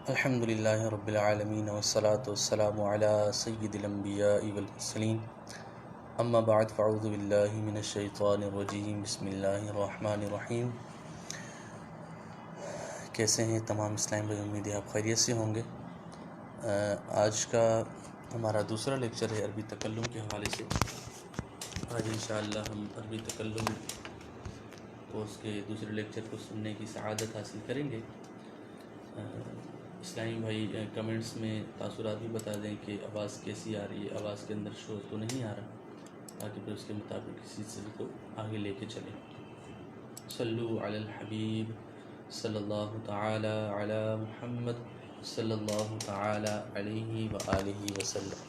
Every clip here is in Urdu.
الحمد للہ رب العالمین والصلاة والسلام علی سید الانبیاء والمرسلین اما بعد فاعوذ باللہ من الشیطان الرجیم بسم اللہ الرحمن الرحیم۔ کیسے ہیں تمام اسلام بھائی؟ امید ہے آپ خیریت سے ہوں گے۔ آج کا ہمارا دوسرا لیکچر ہے عربی تکلم کے حوالے سے۔ آج انشاءاللہ ہم عربی تکلم کورس کے دوسرے لیکچر کو سننے کی سعادت حاصل کریں گے۔ اسلامی بھائی کمنٹس میں تاثرات بھی بتا دیں کہ آواز کیسی آ رہی ہے، آواز کے اندر شور تو نہیں آ رہا، تاکہ پھر اس کے مطابق کسی سلسلے کو آگے لے کے چلیں۔ صلو علی الحبیب صلی اللہ تعالی علی محمد صلی اللہ تعالی علیہ وآلہ وسلم۔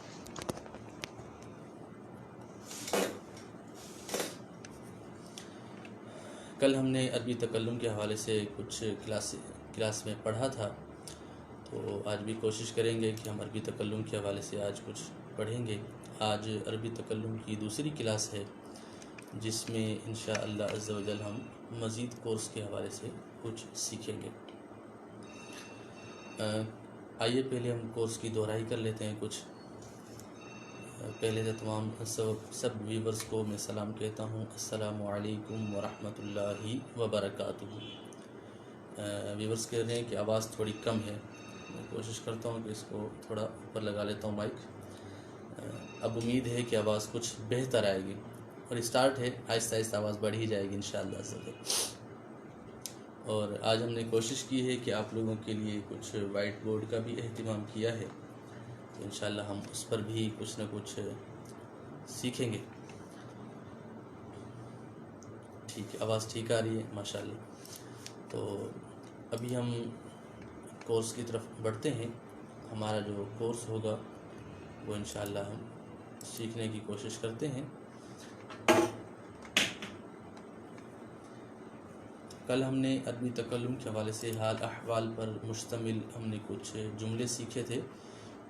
کل ہم نے عربی تکلم کے حوالے سے کچھ کلاس میں پڑھا تھا، تو آج بھی کوشش کریں گے کہ ہم عربی تکلم کے حوالے سے آج کچھ پڑھیں گے۔ آج عربی تکلم کی دوسری کلاس ہے، جس میں انشاءاللہ عز و جل ہم مزید کورس کے حوالے سے کچھ سیکھیں گے۔ آئیے پہلے ہم کورس کی دہرائی کر لیتے ہیں کچھ۔ پہلے سے تمام سب ویورز کو میں سلام کہتا ہوں، السلام علیکم ورحمۃ اللہ وبرکاتہ۔ ویورز کہہ رہے ہیں کہ آواز تھوڑی کم ہے، میں کوشش کرتا ہوں کہ اس کو تھوڑا اوپر لگا لیتا ہوں مائک۔ اب امید ہے کہ آواز کچھ بہتر آئے گی، اور اسٹارٹ ہے، آہستہ آہستہ آواز بڑھ ہی جائے گی انشاءاللہ۔ اور آج ہم نے کوشش کی ہے کہ آپ لوگوں کے لیے کچھ وائٹ بورڈ کا بھی اہتمام کیا ہے، تو انشاءاللہ ہم اس پر بھی کچھ نہ کچھ سیکھیں گے۔ ٹھیک ہے، آواز ٹھیک آ رہی ہے ماشاءاللہ۔ تو ابھی ہم کورس کی طرف بڑھتے ہیں۔ ہمارا جو کورس ہوگا وہ انشاءاللہ ہم سیکھنے کی کوشش کرتے ہیں۔ کل ہم نے عربی تکلم کے حوالے سے حال احوال پر مشتمل ہم نے کچھ جملے سیکھے تھے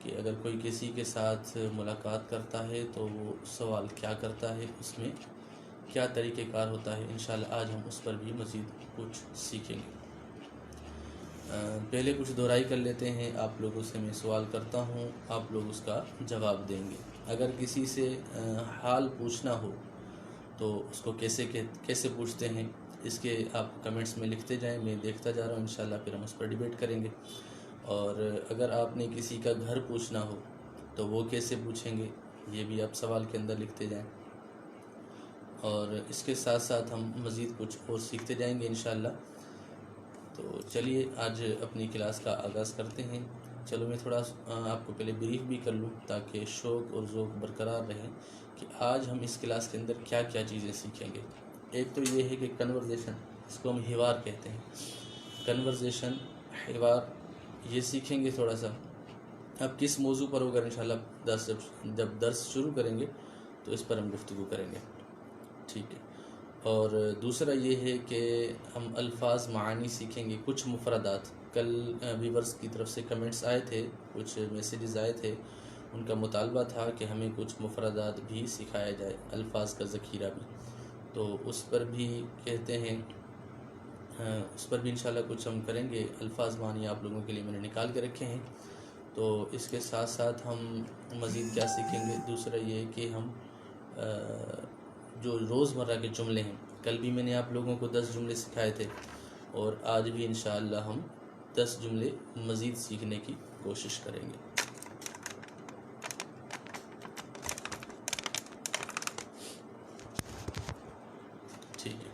کہ اگر کوئی کسی کے ساتھ ملاقات کرتا ہے تو وہ سوال کیا کرتا ہے، اس میں کیا طریقہ کار ہوتا ہے۔ انشاءاللہ آج ہم اس پر بھی مزید کچھ سیکھیں گے۔ پہلے کچھ دہرائی کر لیتے ہیں۔ آپ لوگوں سے میں سوال کرتا ہوں، آپ لوگ اس کا جواب دیں گے۔ اگر کسی سے حال پوچھنا ہو تو اس کو کیسے پوچھتے ہیں، اس کے آپ کمنٹس میں لکھتے جائیں، میں دیکھتا جا رہا ہوں انشاءاللہ، پھر ہم اس پر ڈیبیٹ کریں گے۔ اور اگر آپ نے کسی کا گھر پوچھنا ہو تو وہ کیسے پوچھیں گے، یہ بھی آپ سوال کے اندر لکھتے جائیں۔ اور اس کے ساتھ ساتھ ہم مزید کچھ اور سیکھتے جائیں گے انشاءاللہ۔ تو چلیے آج اپنی کلاس کا آغاز کرتے ہیں۔ چلو میں تھوڑا آپ کو پہلے بریف بھی کر لوں تاکہ شوق اور ذوق برقرار رہے کہ آج ہم اس کلاس کے اندر کیا کیا چیزیں سیکھیں گے۔ ایک تو یہ ہے کہ کنورزیشن، اس کو ہم حوار کہتے ہیں۔ کنورزیشن، حوار، یہ سیکھیں گے تھوڑا سا۔ اب کس موضوع پر ہوگا انشاءاللہ جب درس شروع کریں گے تو اس پر ہم گفتگو کریں گے، ٹھیک ہے۔ اور دوسرا یہ ہے کہ ہم الفاظ معانی سیکھیں گے، کچھ مفردات۔ کل ویورز کی طرف سے کمنٹس آئے تھے، کچھ میسیجز آئے تھے، ان کا مطالبہ تھا کہ ہمیں کچھ مفردات بھی سکھایا جائے، الفاظ کا ذخیرہ بھی، تو اس پر بھی کہتے ہیں، اس پر بھی انشاءاللہ کچھ ہم کریں گے۔ الفاظ معنی آپ لوگوں کے لیے میں نے نکال کے رکھے ہیں۔ تو اس کے ساتھ ساتھ ہم مزید کیا سیکھیں گے، دوسرا یہ کہ ہم جو روزمرہ کے جملے ہیں، کل بھی میں نے آپ لوگوں کو 10 جملے سکھائے تھے، اور آج بھی انشاءاللہ ہم 10 جملے مزید سیکھنے کی کوشش کریں گے۔ ٹھیک ہے،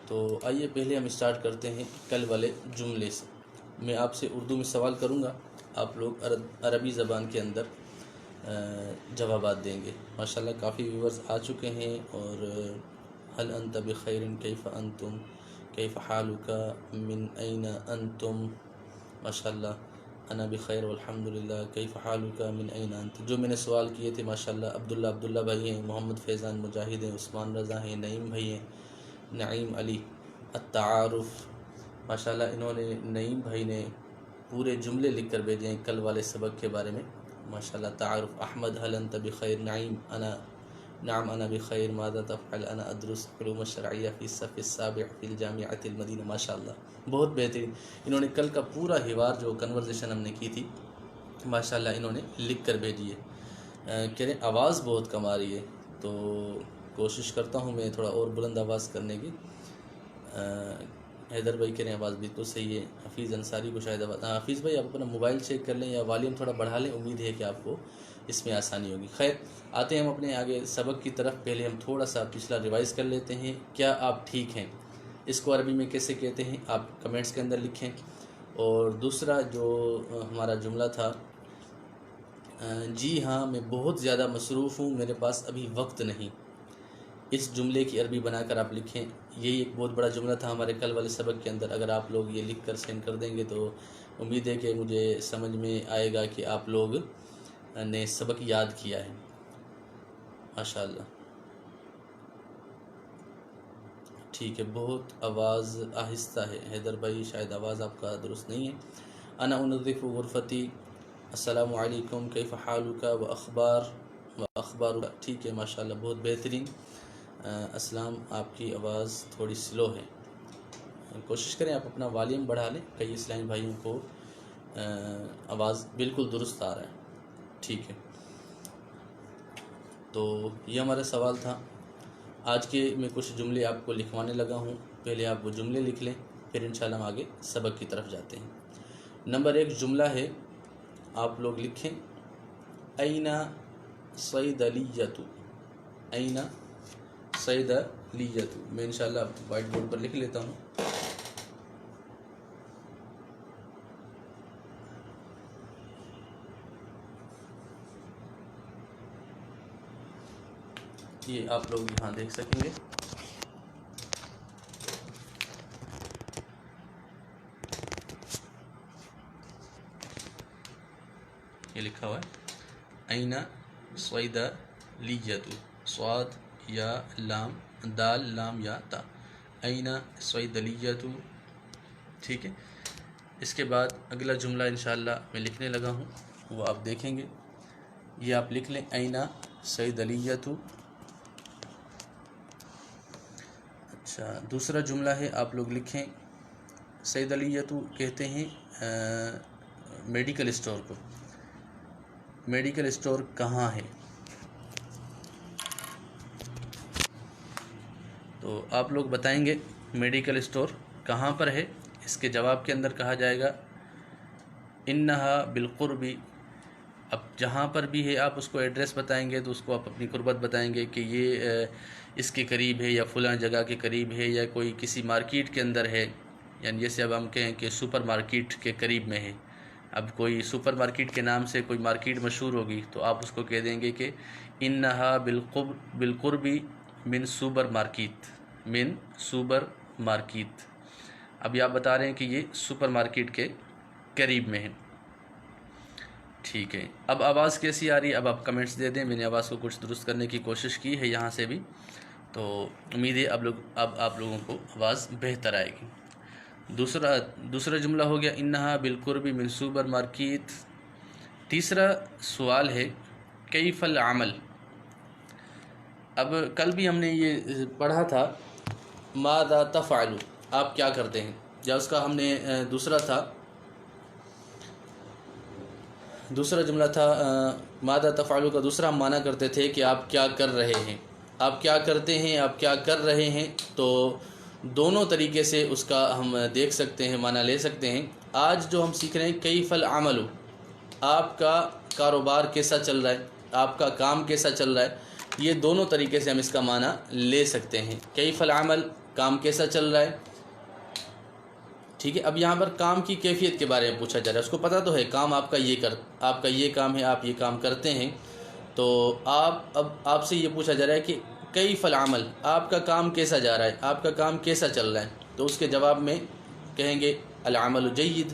تو آئیے پہلے ہم اسٹارٹ کرتے ہیں کل والے جملے سے۔ میں آپ سے اردو میں سوال کروں گا، آپ لوگ عربی زبان کے اندر جوابات دیں گے۔ ماشاءاللہ کافی ویورز آ چکے ہیں۔ اور هل انت بخیر، کیف انتم، کیف حالک، من این انتم، ماشاءاللہ انا بخیر والحمدللہ، کیف حالک، من این انت۔ جو میں نے سوال کیے تھے ماشاءاللہ، عبداللہ بھائی ہیں، محمد فیضان مجاہد ہیں، عثمان رضا ہیں، نعیم بھائی ہیں، نعیم علی۔ التعارف، ماشاءاللہ انہوں نے، نعیم بھائی نے پورے جملے لکھ کر بھیجے ہیں کل والے سبق کے بارے میں، ماشاءاللہ۔ تعارف، احمد، هل انت بخیر، نعیم، انا نعم انا بخیر ماذا تفعل انا ادرس علوم الشرعیہ فی الصف السابع فی الجامعۃ المدینہ. ماشاء اللہ بہت بہترین. انہوں نے کل کا پورا حوار جو کنورزیشن ہم نے کی تھی ماشاء اللہ انہوں نے لکھ کر بھیجی ہے. کہہ رہے آواز بہت کم آ رہی ہے تو کوشش کرتا ہوں میں تھوڑا اور بلند آواز کرنے کی. حیدر بھائی کہہ رہے ہیں آواز بالکل صحیح ہے. حفیظ انصاری کو شاید آواز حفیظ بھائی آپ اپنا موبائل چیک کر لیں یا والیوم تھوڑا بڑھا لیں, امید ہے کہ آپ کو اس میں آسانی ہوگی. خیر آتے ہیں ہم اپنے آگے سبق کی طرف. پہلے ہم تھوڑا سا پچھلا ریوائز کر لیتے ہیں. کیا آپ ٹھیک ہیں اس کو عربی میں کیسے کہتے ہیں آپ کمنٹس کے اندر لکھیں. اور دوسرا جو ہمارا جملہ تھا جی ہاں میں بہت زیادہ مصروف ہوں میرے پاس ابھی وقت نہیں, اس جملے کی عربی بنا کر آپ لکھیں. یہی ایک بہت بڑا جملہ تھا ہمارے کل والے سبق کے اندر. اگر آپ لوگ یہ لکھ کر سینڈ کر دیں گے تو امید ہے کہ مجھے سمجھ میں آئے گا کہ آپ لوگ نے سبق یاد کیا ہے. ماشاء اللہ ٹھیک ہے. بہت آواز آہستہ ہے حیدر بھائی, شاید آواز آپ کا درست نہیں ہے. انا انظف غرفتی. السلام علیکم کیف حالک و اخبار. ٹھیک ہے ماشاء اللہ بہت بہترین. اسلام آپ کی آواز تھوڑی سلو ہے, کوشش کریں آپ اپنا والیوم بڑھا لیں. کئی اسلامی بھائیوں کو آواز بالکل درست آ رہا ہے. ٹھیک ہے تو یہ ہمارا سوال تھا. آج کے میں کچھ جملے آپ کو لکھوانے لگا ہوں. پہلے آپ وہ جملے لکھ لیں پھر انشاءاللہ ہم آگے سبق کی طرف جاتے ہیں. نمبر 1 جملہ ہے, آپ لوگ لکھیں این صیدلیۃ. این صیدلیۃ. میں انشاءاللہ وائٹ بورڈ پر لکھ لیتا ہوں. یہ آپ لوگ یہاں دیکھ سکیں گے. یہ لکھا ہوا ہے این صیدلیۃ, صاد یا لام, دال لام یا تا, این صیدلیۃ. ٹھیک ہے. اس کے بعد اگلا جملہ انشاءاللہ میں لکھنے لگا ہوں وہ آپ دیکھیں گے. یہ آپ لکھ لیں این صیدلیۃ. اچھا دوسرا جملہ ہے, آپ لوگ لکھیں صیدلیۃ کہتے ہیں میڈیکل اسٹور کو. میڈیکل اسٹور کہاں ہے؟ تو آپ لوگ بتائیں گے میڈیکل اسٹور کہاں پر ہے. اس کے جواب کے اندر کہا جائے گا انہا بالقرب. اب جہاں پر بھی ہے آپ اس کو ایڈریس بتائیں گے تو اس کو آپ اپنی قربت بتائیں گے کہ یہ اس کے قریب ہے یا فلاں جگہ کے قریب ہے یا کوئی کسی مارکیٹ کے اندر ہے. یعنی جیسے اب ہم کہیں کہ سپر مارکیٹ کے قریب میں ہے. اب کوئی سپر مارکیٹ کے نام سے کوئی مارکیٹ مشہور ہوگی تو آپ اس کو کہہ دیں گے کہ انہا بالقرب من سپر مارکیٹ. من سپر مارکیٹ. اب یہ آپ بتا رہے ہیں کہ یہ سپر مارکیٹ کے قریب میں ہے. ٹھیک ہے. اب آواز کیسی آ رہی ہے اب آپ کمنٹس دے دیں. میں نے آواز کو کچھ درست کرنے کی کوشش کی ہے یہاں سے بھی, تو امید ہے اب آپ لوگوں کو آواز بہتر آئے گی. دوسرا جملہ ہو گیا انہا بالقرب من سپر مارکیٹ. تیسرا سوال ہے کیف العمل. اب کل بھی ہم نے یہ پڑھا تھا ماذا تفعل, آپ کیا کرتے ہیں. یا اس کا ہم نے دوسرا جملہ تھا ماذا تفعل کا دوسرا ہم معنی کرتے تھے کہ آپ کیا کر رہے ہیں. آپ کیا کرتے ہیں, آپ کیا کر رہے ہیں. تو دونوں طریقے سے اس کا ہم دیکھ سکتے ہیں, معنی لے سکتے ہیں. آج جو ہم سیکھ رہے ہیں کیف العمل, آپ کا کاروبار کیسا چل رہا ہے, آپ کا کام کیسا چل رہا ہے. یہ دونوں طریقے سے ہم اس کا معنی لے سکتے ہیں. کیف العمل کام کیسا چل رہا ہے. ٹھیک ہے. اب یہاں پر کام کی کیفیت کے بارے میں پوچھا جا رہا ہے. اس کو پتہ تو ہے کام آپ کا یہ کام ہے, آپ یہ کام کرتے ہیں. تو اب آپ سے یہ پوچھا جا رہا ہے کہ کیف العمل, آپ کا کام کیسا جا رہا ہے, آپ کا کام کیسا چل رہا ہے. تو اس کے جواب میں کہیں گے العمل جید.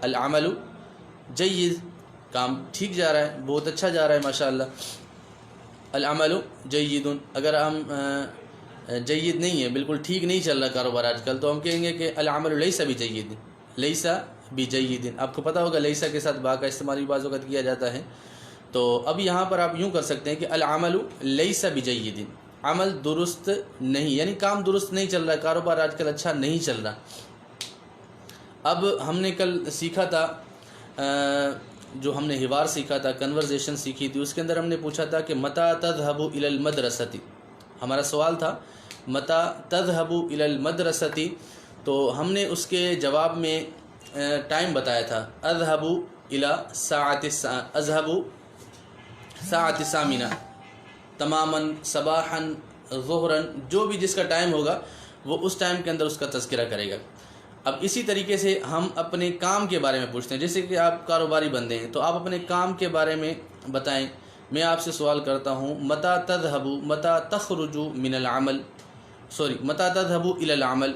العمل جید, کام ٹھیک جا رہا ہے, بہت اچھا جا رہا ہے ماشاءاللہ. العمل جید. اگر ہم جید نہیں ہے, بالکل ٹھیک نہیں چل رہا کاروبار آج کل, تو ہم کہیں گے کہ العمل لیس بجید. لیس بجید. آپ کو پتہ ہوگا لیسا کے ساتھ با کا استعمال بھی بعض وقت کیا جاتا ہے. تو اب یہاں پر آپ یوں کر سکتے ہیں کہ العمل لیس بجید، عمل درست نہیں، یعنی کام درست نہیں چل رہا، کاروبار آج کل اچھا نہیں چل رہا۔ اب ہم نے کل سیکھا تھا، جو ہم نے حوار سیکھا تھا، کنورزیشن سیکھی تھی، اس کے اندر ہم نے پوچھا تھا کہ متى تذهب الى المدرسة، ہمارا سوال تھا متى تذهب الى المدرسة، تو ہم نے اس کے جواب میں ٹائم بتایا تھا، اذهب الى ساعة ثامنة تماما صباحا ظہرا، جو بھی جس کا ٹائم ہوگا وہ اس ٹائم کے اندر اس کا تذکرہ کرے گا۔ اب اسی طریقے سے ہم اپنے کام کے بارے میں پوچھتے ہیں، جیسے کہ آپ کاروباری بندے ہیں تو آپ اپنے کام کے بارے میں بتائیں۔ میں آپ سے سوال کرتا ہوں متى تذهب، متى تخرج من العمل، متى تذهب الى العمل،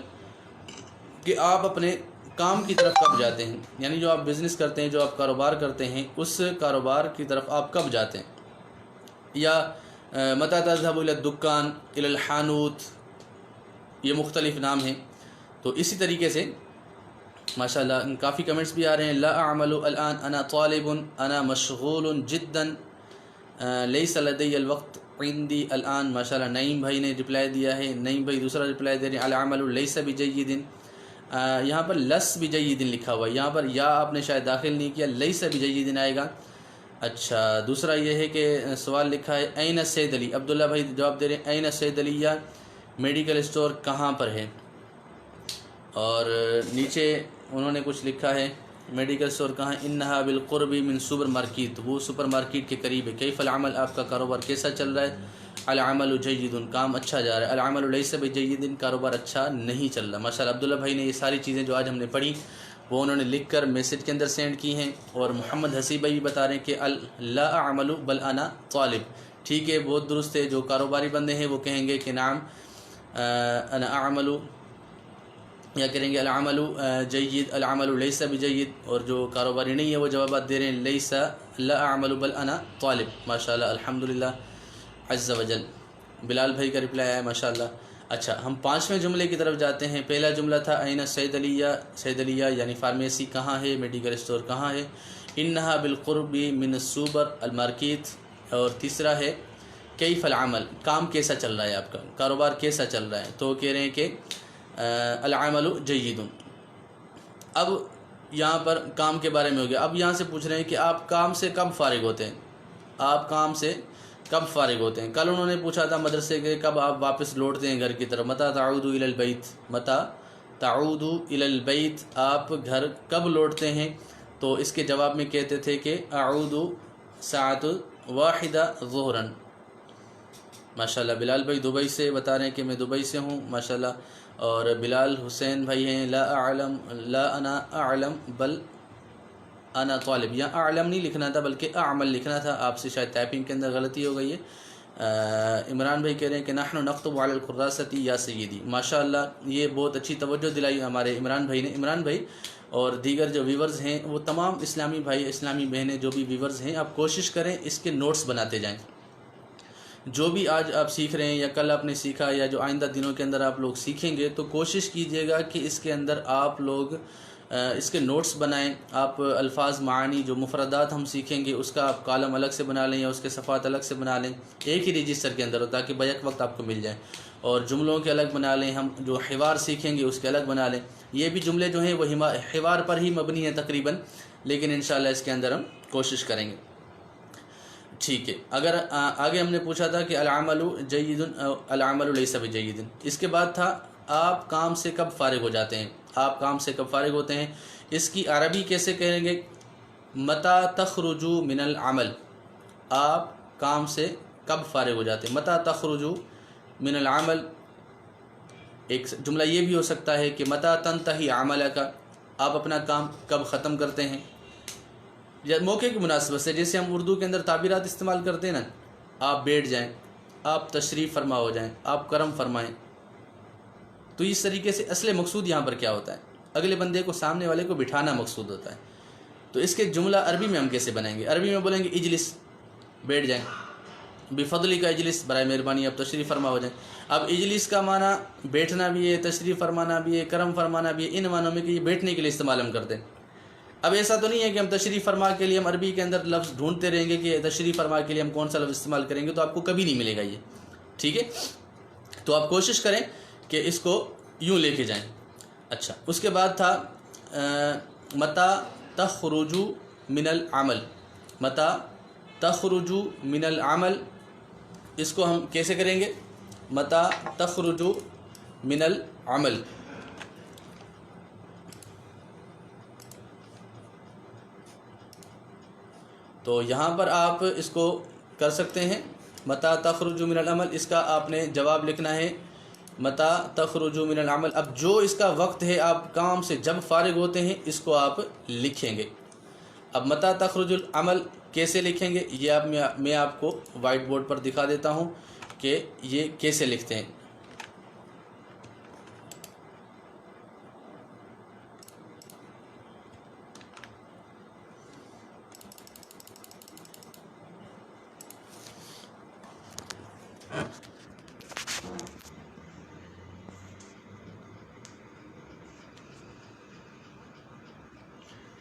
کہ آپ اپنے کام کی طرف کب جاتے ہیں، یعنی جو آپ بزنس کرتے ہیں، جو آپ کاروبار کرتے ہیں، اس کاروبار کی طرف آپ کب جاتے ہیں۔ یا متى تذهب الى الدکان، الى الحانوت، یہ مختلف نام ہیں۔ تو اسی طریقے سے ماشاءاللہ کافی کمنٹس بھی آ رہے ہیں، لا اعمل الان، انا طالب، انا مشغول جدا، لیس لدی الوقت عندی الان۔ ماشاءاللہ نعیم بھائی نے رپلائی دیا ہے، نعیم بھائی دوسرا رپلائی دے رہے ہیں، العمل لیس بجید، یہاں پر لس بجید لکھا ہوا ہے، یہاں پر یا آپ نے شاید داخل نہیں کیا، لیس بجید آئے گا۔ اچھا، دوسرا یہ ہے کہ سوال لکھا ہے این سید علی، عبداللہ بھائی جواب دے رہے ہیں این سید علی، یا میڈیکل اسٹور کہاں پر ہے، اور نیچے انہوں نے کچھ لکھا ہے میڈیکل اسٹور کہاں، انہا بالقرب من سپر مارکیٹ، وہ سپر مارکیٹ کے قریب ہے۔ کیف العمل، آپ کا کاروبار کیسا چل رہا ہے، العمل جید، کام اچھا جا رہا ہے، العمل لیس بجید، کاروبار اچھا نہیں چل رہا۔ ماشاءاللہ عبداللہ بھائی نے یہ ساری چیزیں جو آج ہم نے پڑھی وہ انہوں نے لکھ کر میسج کے اندر سینڈ کی ہیں، اور محمد حسیب بھائی بھی بتا رہے ہیں کہ لا اعمل بل انا طالب، ٹھیک ہے، بہت درست ہے۔ جو کاروباری بندے ہیں وہ کہیں گے کہ نعم انا اعمل، یا کریں گے العمل جید، العمل لیس بجید، اور جو کاروباری نہیں ہے وہ جوابات دے رہے ہیں لیس لا اعمل بل انا طالب۔ ماشاءاللہ الحمدللہ عز وجل، بلال بھائی کا رپلائی آیا ماشاءاللہ۔ اچھا، ہم 5ویں جملے کی طرف جاتے ہیں۔ پہلا جملہ تھا این سید علیہ، سید علیہ یعنی فارمیسی کہاں ہے، میڈیکل اسٹور کہاں ہے، انہا بالقرب من السوپر المارکیٹ، اور تیسرا ہے کیف العمل، کام کیسا چل رہا ہے، آپ کا کاروبار کیسا چل رہا ہے، تو کہہ رہے ہیں کہ العمل جید۔ اب یہاں پر کام کے بارے میں ہو گیا، اب یہاں سے پوچھ رہے ہیں کہ آپ کام سے کب فارغ ہوتے ہیں، آپ کام سے کب فارغ ہوتے ہیں۔ کل انہوں نے پوچھا تھا مدرسے کے کب آپ واپس لوٹتے ہیں گھر کی طرف، متى تعود الى البیت، متى تعود الى البیت، آپ گھر کب لوٹتے ہیں، تو اس کے جواب میں کہتے تھے کہ اعود ساعت واحدہ ظہرا۔ ماشاءاللہ بلال بھائی دبئی سے بتا رہے ہیں کہ میں دبئی سے ہوں ماشاءاللہ، اور بلال حسین بھائی ہیں لا انا اعلم بل انا طالب، یہاں اعلم نہیں لکھنا تھا بلکہ اعمل لکھنا تھا، آپ سے شاید ٹائپنگ کے اندر غلطی ہو گئی ہے۔ عمران بھائی کہہ رہے ہیں کہ نحن نکتب علی القراصۃ یا سیدی، ماشاءاللہ یہ بہت اچھی توجہ دلائی ہمارے عمران بھائی نے۔ عمران بھائی اور دیگر جو ویورز ہیں، وہ تمام اسلامی بھائی اسلامی بہنیں جو بھی ویورز ہیں، آپ کوشش کریں اس کے نوٹس بناتے جائیں۔ جو بھی آج آپ سیکھ رہے ہیں یا کل آپ نے سیکھا یا جو آئندہ دنوں کے اندر آپ لوگ سیکھیں گے، تو کوشش کیجئے گا کہ اس کے اندر آپ لوگ اس کے نوٹس بنائیں۔ آپ الفاظ معانی جو مفردات ہم سیکھیں گے اس کا آپ کالم الگ سے بنا لیں یا اس کے صفحات الگ سے بنا لیں، ایک ہی رجسٹر کے اندر ہو، تاکہ بیک وقت آپ کو مل جائیں، اور جملوں کے الگ بنا لیں۔ ہم جو حوار سیکھیں گے اس کے الگ بنا لیں۔ یہ بھی جملے جو ہیں وہ حوار پر ہی مبنی ہیں تقریباً، لیکن انشاءاللہ اس کے اندر ہم کوشش کریں گے، ٹھیک ہے۔ اگر آگے ہم نے پوچھا تھا کہ العمل جید العمل لیس بجید، اس کے بعد تھا آپ کام سے کب فارغ ہو جاتے ہیں، آپ کام سے کب فارغ ہوتے ہیں، اس کی عربی کیسے کہیں گے، متى تخرج من العمل، آپ کام سے کب فارغ ہو جاتے ہیں، متى تخرج من العمل۔ ایک جملہ یہ بھی ہو سکتا ہے کہ متى تنتهي عملک، آپ اپنا کام کب ختم کرتے ہیں، یا موقع کی مناسبت سے، جیسے ہم اردو کے اندر تعبیرات استعمال کرتے ہیں نا، آپ بیٹھ جائیں، آپ تشریف فرما ہو جائیں، آپ کرم فرمائیں، تو اس طریقے سے اصل مقصود یہاں پر کیا ہوتا ہے، اگلے بندے کو، سامنے والے کو بٹھانا مقصود ہوتا ہے۔ تو اس کے جملہ عربی میں ہم کیسے بنائیں گے، عربی میں بولیں گے اجلس، بیٹھ جائیں، بفضلی کا اجلس، برائے مہربانی آپ تشریف فرما ہو جائیں۔ اب اجلس کا معنی بیٹھنا بھی ہے، تشریف فرمانا بھی ہے، کرم فرمانا بھی ہے، ان معنوں میں کہ یہ بیٹھنے کے لیے استعمال ہم کرتے ہیں۔ اب ایسا تو نہیں ہے کہ ہم تشریح فرما کے لیے ہم عربی کے اندر لفظ ڈھونڈتے رہیں گے کہ تشریح فرما کے لیے ہم کون سا لفظ استعمال کریں گے، تو آپ کو کبھی نہیں ملے گا یہ، ٹھیک ہے؟ تو آپ کوشش کریں کہ اس کو یوں لے کے جائیں۔ اچھا، اس کے بعد تھا متى تخرج من العمل، متى تخرج من العمل، اس کو ہم کیسے کریں گے؟ متى تخرج من العمل، تو یہاں پر آپ اس کو کر سکتے ہیں متى تخرج من العمل، اس کا آپ نے جواب لکھنا ہے متى تخرج من العمل۔ اب جو اس کا وقت ہے، آپ کام سے جب فارغ ہوتے ہیں، اس کو آپ لکھیں گے۔ اب متى تخرج العمل کیسے لکھیں گے، یہ میں آپ کو وائٹ بورڈ پر دکھا دیتا ہوں کہ یہ کیسے لکھتے ہیں۔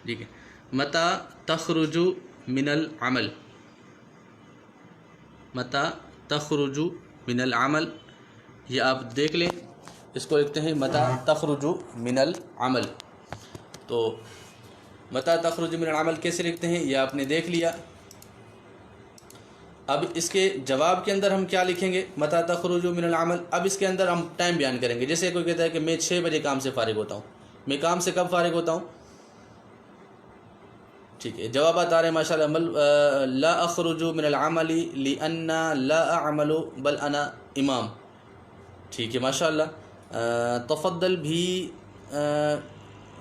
ٹھیک ہے، متى تخرج من العمل، متى تخرج من العمل، یہ آپ دیکھ لیں، اس کو لکھتے ہیں متى تخرج من العمل۔ تو متى تخرج من العمل کیسے لکھتے ہیں یہ آپ نے دیکھ لیا۔ اب اس کے جواب کے اندر ہم کیا لکھیں گے؟ متى تخرج من العمل۔ اب اس کے اندر ہم ٹائم بیان کریں گے، جیسے کوئی کہتا ہے کہ میں 6 بجے کام سے فارغ ہوتا ہوں، میں کام سے کب فارغ ہوتا ہوں؟ ٹھیک ہے، جوابات آ رہے ہیں ماشاء اللہ۔ لا اخرج من العمل لان لا اعمل بل انا امام، ٹھیک ہے ماشاء اللہ۔ تفضل بھی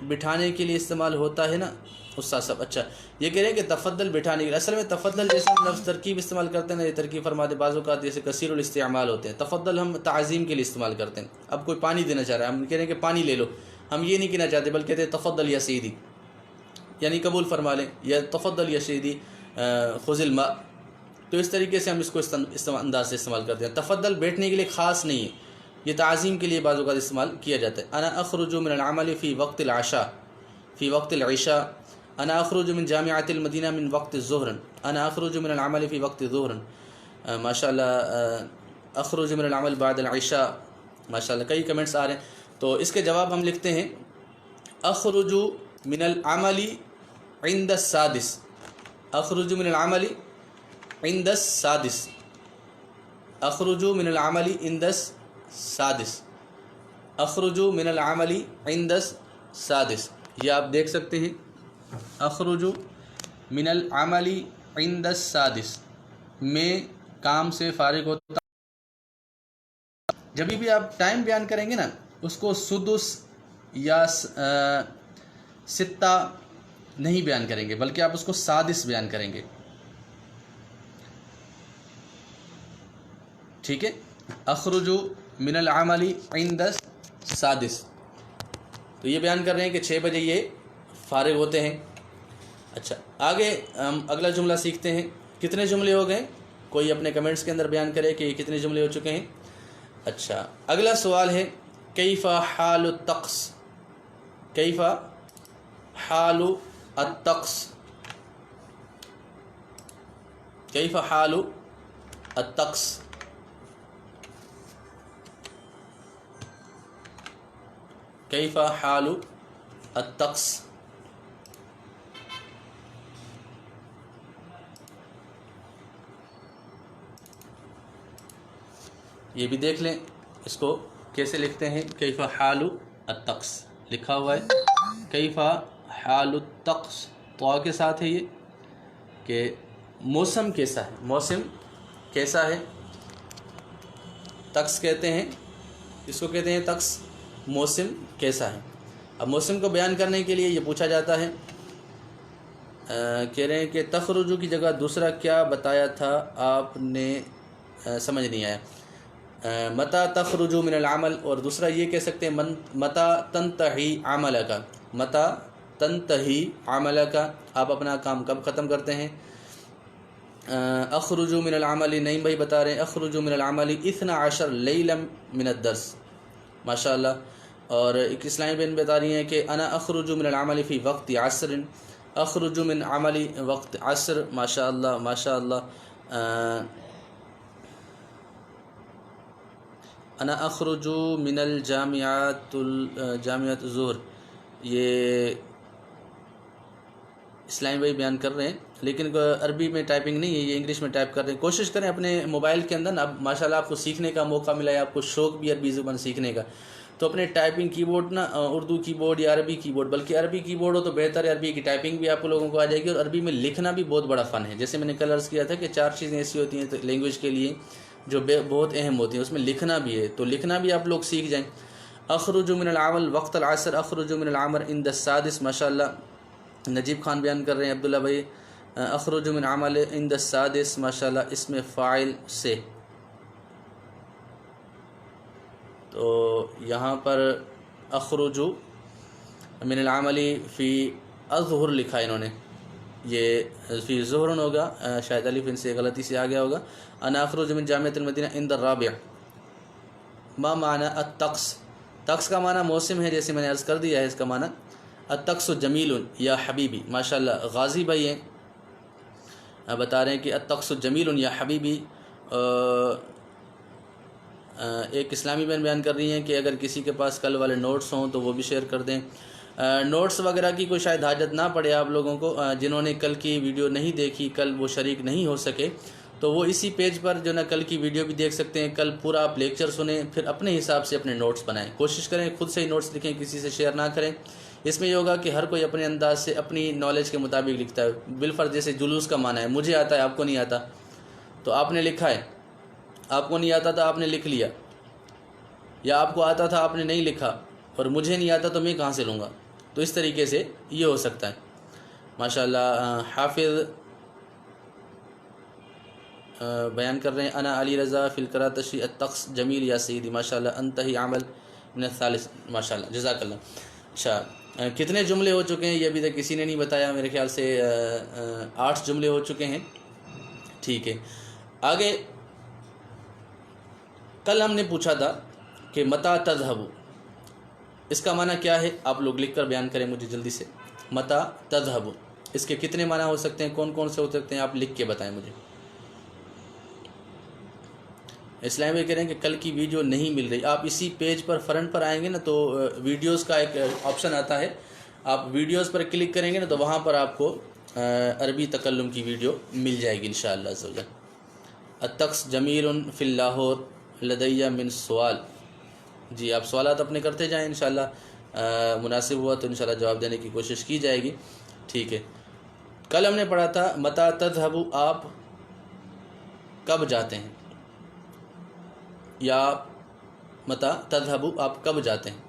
بٹھانے کے لیے استعمال ہوتا ہے نا استاد صاحب؟ اچھا، یہ کہہ رہے ہیں کہ تفضل بٹھانے کے لیے، اصل میں تفضل جیسے ہم لفظ ترکیب استعمال کرتے ہیں نا، یہ ترکیب فرماتے بعض اوقات جیسے کثیر الاستعمال ہوتے ہیں، تفضل ہم تعظیم کے لیے استعمال کرتے ہیں۔ اب کوئی پانی دینا چاہ رہا ہے، ہم کہہ رہے ہیں کہ پانی لے لو، ہم یہ نہیں کہنا چاہتے بلکہ کہتے ہیں تفضل یا سیدی، یعنی قبول فرما لیں، یا تفضل یا سیدی خذ الماء۔ تو اس طریقے سے ہم اس کو انداز سے استعمال کرتے ہیں۔ تفضل بیٹھنے کے لیے خاص نہیں ہے، یہ تعظیم کے لیے بعض اوقات استعمال کیا جاتا ہے۔ انا اخرج من العمل فی وقت العشاء، فی وقت العشاء۔ انا اخرج من جامعۃ المدینہ من وقت الظہر، انا اخرج من العمل فی وقت الظہر، ماشاء اللہ۔ اخرج من العمل بعد العشاء، ماشاء اللہ، کئی کمنٹس آ رہے ہیں۔ تو اس کے جواب ہم لکھتے ہیں اخرج من العمل عند السادس، اخرج من العمل عند السادس، اخرج من العمل عند السادس، اخرج من العمل عند السادس، یہ آپ دیکھ سکتے ہیں، اخرج من العمل عند السادس، میں کام سے فارغ ہوتا ہوں۔ جب بھی آپ ٹائم بیان کریں گے نا، اس کو سدس یا ستہ نہیں بیان کریں گے، بلکہ آپ اس کو سادس بیان کریں گے، ٹھیک ہے؟ اخرج من العمل عند السادس، تو یہ بیان کر رہے ہیں کہ 6 بجے یہ فارغ ہوتے ہیں۔ اچھا، آگے ہم اگلا جملہ سیکھتے ہیں۔ کتنے جملے ہو گئے؟ کوئی اپنے کمنٹس کے اندر بیان کرے کہ یہ کتنے جملے ہو چکے ہیں۔ اچھا، اگلا سوال ہے کیف حال الطقس، کیف حال الطقس، کیف حال الطقس، کیف حال الطقس، یہ بھی دیکھ لیں اس کو کیسے لکھتے ہیں۔ کیف حال الطقس لکھا ہوا ہے، کیف حال الطقس تو کے ساتھ ہے، یہ کہ موسم کیسا ہے، موسم کیسا ہے، طقس کہتے ہیں اس کو، کہتے ہیں طقس، موسم کیسا ہے۔ اب موسم کو بیان کرنے کے لیے یہ پوچھا جاتا ہے، کہہ رہے ہیں کہ تخرجو کی جگہ دوسرا کیا بتایا تھا آپ نے، سمجھ نہیں آیا۔ متى تخرج من العمل، اور دوسرا یہ کہہ سکتے ہیں متى تنتہی عملک، متى تنتہی عملک، آپ اپنا کام کب ختم کرتے ہیں۔ اخرج من العمل، نعیم بھائی بتا رہے ہیں اخرج من العمل 12 لیلا من الدرس، ماشاء اللہ۔ اور ایک اسلامی بہن بتا رہی ہیں کہ انا اخرج من العمل فی وقت عصر، اخرج من عملی وقت عصر، ماشاء اللہ ماشاء اللہ. انا اخرج من جامعۃ ظہر، یہ اسلام بھائی بیان کر رہے ہیں، لیکن عربی میں ٹائپنگ نہیں ہے، یہ انگلش میں ٹائپ کر رہے ہیں. کوشش کریں اپنے موبائل کے اندر نا، اب ماشاءاللہ آپ کو سیکھنے کا موقع ملا ہے، آپ کو شوق بھی عربی زبان سیکھنے کا، تو اپنے ٹائپنگ کی بورڈ نا اردو کی بورڈ یا عربی کی بورڈ، بلکہ عربی کی بورڈ ہو تو بہتر ہے، عربی کی ٹائپنگ بھی آپ لوگوں کو آ جائے گی، اور عربی میں لکھنا بھی بہت بڑا فن ہے. جیسے میں نے کل عرض کیا تھا کہ 4 چیزیں ایسی ہوتی ہیں لینگویج کے لیے جو بہت اہم ہوتی ہیں، اس میں لکھنا بھی ہے، تو لکھنا بھی آپ لوگ سیکھ جائیں. اخرج من العمل وقت العصر، اخرج من العمر عند السادس، ماشاءاللہ نجیب خان بیان کر رہے ہیں. عبداللہ بھائی اخرج من عمل عند السادس، ماشاءاللہ اسم فاعل سے. تو یہاں پر اخرج من العمل فی الظہر لکھا ہے انہوں نے، یہ فی ظہر ہوگا، شاید الف ان سے غلطی سے آ گیا ہوگا. انا اخرج من جامعۃ المدینہ عند الرابع. ما معنی الطقس؟ طقس کا معنی موسم ہے، جیسے میں نے عرض کر دیا ہے اس کا معنی. الطقس جمیل یا حبیبی، ماشاءاللہ غازی بھائی ہیں بتا رہے ہیں کہ الطقس جمیل یا حبیبی. ایک اسلامی بہن بیان کر رہی ہیں کہ اگر کسی کے پاس کل والے نوٹس ہوں تو وہ بھی شیئر کر دیں. نوٹس وغیرہ کی کوئی شاید حاجت نہ پڑے آپ لوگوں کو، جنہوں نے کل کی ویڈیو نہیں دیکھی، کل وہ شریک نہیں ہو سکے، تو وہ اسی پیج پر جو نا کل کی ویڈیو بھی دیکھ سکتے ہیں. کل پورا آپ لیکچر سنیں، پھر اپنے حساب سے اپنے نوٹس بنائیں. کوشش کریں خود سے ہی نوٹس لکھیں، کسی سے شیئر نہ کریں. اس میں یہ ہوگا کہ ہر کوئی اپنے انداز سے اپنی نالج کے مطابق لکھتا ہے. بالفرض جیسے جلوس کا معنی ہے، مجھے آتا ہے آپ کو نہیں آتا، تو آپ نے لکھا ہے. آپ کو نہیں آتا تھا آپ نے لکھ لیا، یا آپ کو آتا تھا آپ نے نہیں لکھا، اور مجھے نہیں آتا تو میں کہاں سے لوں گا. تو اس طریقے سے یہ ہو سکتا ہے. ماشاءاللہ حافظ بیان کر رہے ہیں انا علی رضا فی القراتشی الطقس جمیل یا سیدی، ماشاءاللہ انتہی عمل من الثالث، ماشاءاللہ جزاک اللہ. اچھا کتنے جملے ہو چکے ہیں یہ ابھی تک کسی نے نہیں بتایا، میرے خیال سے 8 جملے ہو چکے ہیں. ٹھیک ہے آگے. کل ہم نے پوچھا تھا کہ متا تذهب، اس کا معنی کیا ہے؟ آپ لوگ لکھ کر بیان کریں مجھے جلدی سے. متا تذهب اس کے کتنے معنی ہو سکتے ہیں، کون کون سے ہو سکتے ہیں، آپ لکھ کے بتائیں مجھے. اسلام میں کہہ رہے ہیں کہ کل کی ویڈیو نہیں مل رہی. آپ اسی پیج پر فرنٹ پر آئیں گے نا تو ویڈیوز کا ایک آپشن آتا ہے، آپ ویڈیوز پر کلک کریں گے نا تو وہاں پر آپ کو عربی تکلم کی ویڈیو مل جائے گی انشاءاللہ عز و جل. الطقس جمیل فی اللاہور لدیہ من سوال. جی آپ سوالات اپنے کرتے جائیں، انشاءاللہ مناسب ہوا تو انشاءاللہ جواب دینے کی کوشش کی جائے گی. ٹھیک ہے. کل ہم نے پڑھا تھا متا تذهب آپ کب جاتے ہیں، یا متا تذهب آپ کب جاتے ہیں.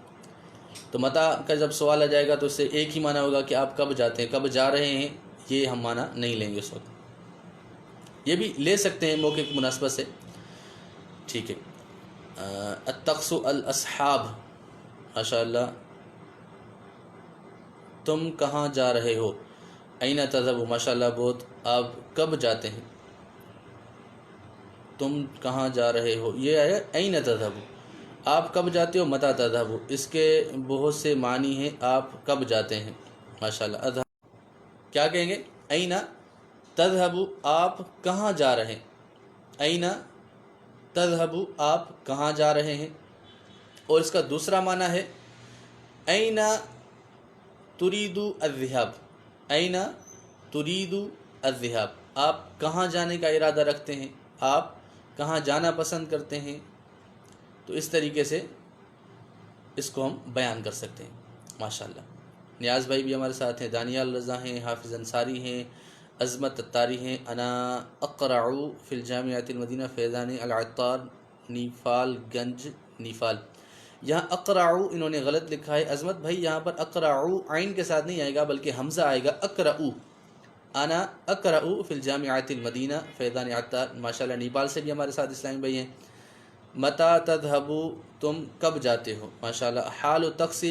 تو متا کا جب سوال آ جائے گا تو اس سے ایک ہی معنی ہوگا کہ آپ کب جاتے ہیں، کب جا رہے ہیں. یہ ہم معنی نہیں لیں گے اس وقت، یہ بھی لے سکتے ہیں موقع کی مناسبت سے. ٹھیک ہے. الطقس الاصحاب، ماشاءاللہ تم کہاں جا رہے ہو. این تذهب، ماشاءاللہ بہت. آپ کب جاتے ہیں، تم کہاں جا رہے ہو، یہ آیا این تذهب. آپ کب جاتے ہو متا تذهب، اس کے بہت سے معنی ہیں. آپ کب جاتے ہیں، ماشاءاللہ. کیا کہیں گے؟ این تذهب آپ کہاں جا رہے ہیں، این تذهب آپ کہاں جا رہے ہیں. اور اس کا دوسرا معنی ہے این تريد الذهاب، این تريد الذهاب آپ کہاں جانے کا ارادہ رکھتے ہیں، آپ کہاں جانا پسند کرتے ہیں. تو اس طریقے سے اس کو ہم بیان کر سکتے ہیں. ماشاءاللہ نیاز بھائی بھی ہمارے ساتھ ہیں، دانیال رضا ہیں، حافظ انصاری ہیں، عظمت اتاری ہیں. انا اقرع فی الجامعۃ المدینہ فیضان العطار نیفال گنج نیفال. یہاں اقرعو انہوں نے غلط لکھا ہے. عظمت بھائی یہاں پر اقرعو عین کے ساتھ نہیں آئے گا بلکہ حمزہ آئے گا. اقرعو، انا اقرعو فی الجامعۃ المدینہ فیضان عطار. ماشاءاللہ نیپال سے بھی ہمارے ساتھ اسلامی بھائی ہیں. متا تذهب تم کب جاتے ہو، ماشاءاللہ. حال طقس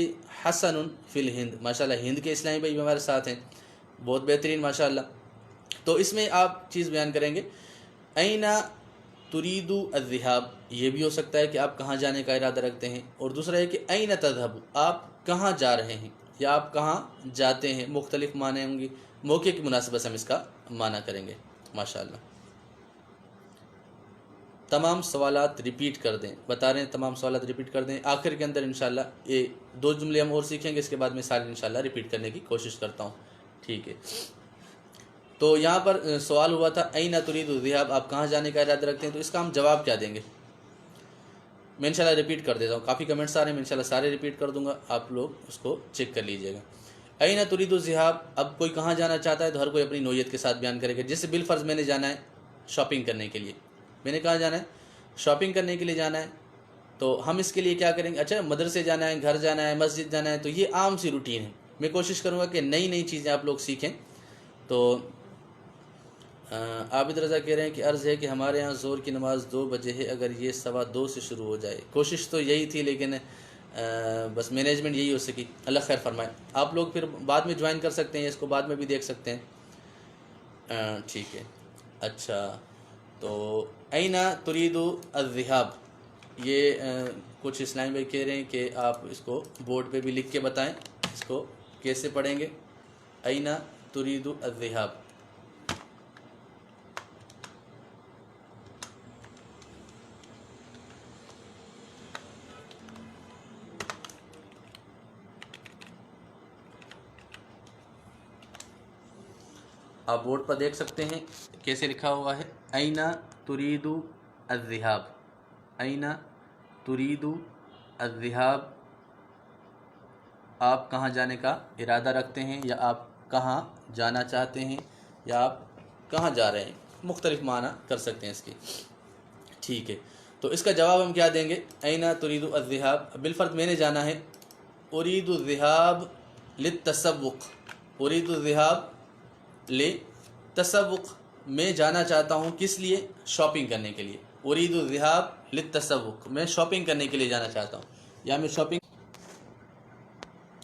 حسن فی الہند، ماشاءاللہ ہند کے اسلامی بھائی بھی ہمارے ساتھ ہیں، بہت بہترین ماشاءاللہ. تو اس میں آپ چیز بیان کریں گے این تريد الذهاب، یہ بھی ہو سکتا ہے کہ آپ کہاں جانے کا ارادہ رکھتے ہیں. اور دوسرا ہے کہ این تذهب آپ کہاں جا رہے ہیں. یا آپ کہاں جاتے ہیں، مختلف معنی ہوں گی، موقع کی مناسبت سے ہم اس کا معنی کریں گے ماشاءاللہ۔ تمام سوالات ریپیٹ کر دیں، بتا رہے ہیں تمام سوالات ریپیٹ کر دیں۔ آخر کے اندر انشاءاللہ یہ 2 جملے ہم اور سیکھیں گے، اس کے بعد میں سارے انشاءاللہ ریپیٹ کرنے کی کوشش کرتا ہوں، ٹھیک ہے۔ تو یہاں پر سوال ہوا تھا این ترید الذهاب، آپ کہاں جانے کا ارادہ رکھتے ہیں، تو اس کا ہم جواب کیا دیں گے؟ میں انشاءاللہ ریپیٹ کر دیتا ہوں، کافی کمنٹس آ رہے ہیں، میں انشاءاللہ سارے ریپیٹ کر دوں گا، آپ لوگ اس کو چیک کر لیجئے گا۔ این ترید الذهاب، اب کوئی کہاں جانا چاہتا ہے تو ہر کوئی اپنی نوعیت کے ساتھ بیان کرے گا۔ جیسے بالفرض میں نے جانا ہے شاپنگ کرنے کے لیے، میں نے کہاں جانا ہے؟ شاپنگ کرنے کے لیے جانا ہے، تو ہم اس کے لیے کیا کریں گے؟ اچھا مدرسے جانا ہے، گھر جانا ہے، مسجد جانا ہے، تو یہ عام سی روٹین ہے۔ میں کوشش کروں گا کہ نئی نئی چیزیں آپ لوگ سیکھیں۔ تو عابد رضا کہہ رہے ہیں کہ عرض ہے کہ ہمارے ہاں ظہر کی نماز 2 بجے ہے، اگر یہ 2:15 سے شروع ہو جائے۔ کوشش تو یہی تھی لیکن بس مینجمنٹ یہی ہو سکی، اللہ خیر فرمائے۔ آپ لوگ پھر بعد میں جوائن کر سکتے ہیں، اس کو بعد میں بھی دیکھ سکتے ہیں، ٹھیک ہے۔ اچھا تو این ترید الذهاب، یہ کچھ اسلام بھائی کہہ رہے ہیں کہ آپ اس کو بورڈ پہ بھی لکھ کے بتائیں، اس کو کیسے پڑھیں گے؟ این ترید الذهاب، آپ بورڈ پر دیکھ سکتے ہیں کیسے لکھا ہوا ہے، این ترید الذهاب، این ترید الذهاب، آپ کہاں جانے کا ارادہ رکھتے ہیں، یا آپ کہاں جانا چاہتے ہیں، یا آپ کہاں جا رہے ہیں، مختلف معنی کر سکتے ہیں اس کی، ٹھیک ہے۔ تو اس کا جواب ہم کیا دیں گے؟ این ترید الذهاب، بالفرض میں نے جانا ہے، ارید الذهاب للتسوق، ارید الذهاب للتسوق، میں جانا چاہتا ہوں کس لیے؟ شاپنگ کرنے کے لیے۔ ارید الذهاب للتسوق، میں شاپنگ کرنے کے لیے جانا چاہتا ہوں، یا میں شاپنگ،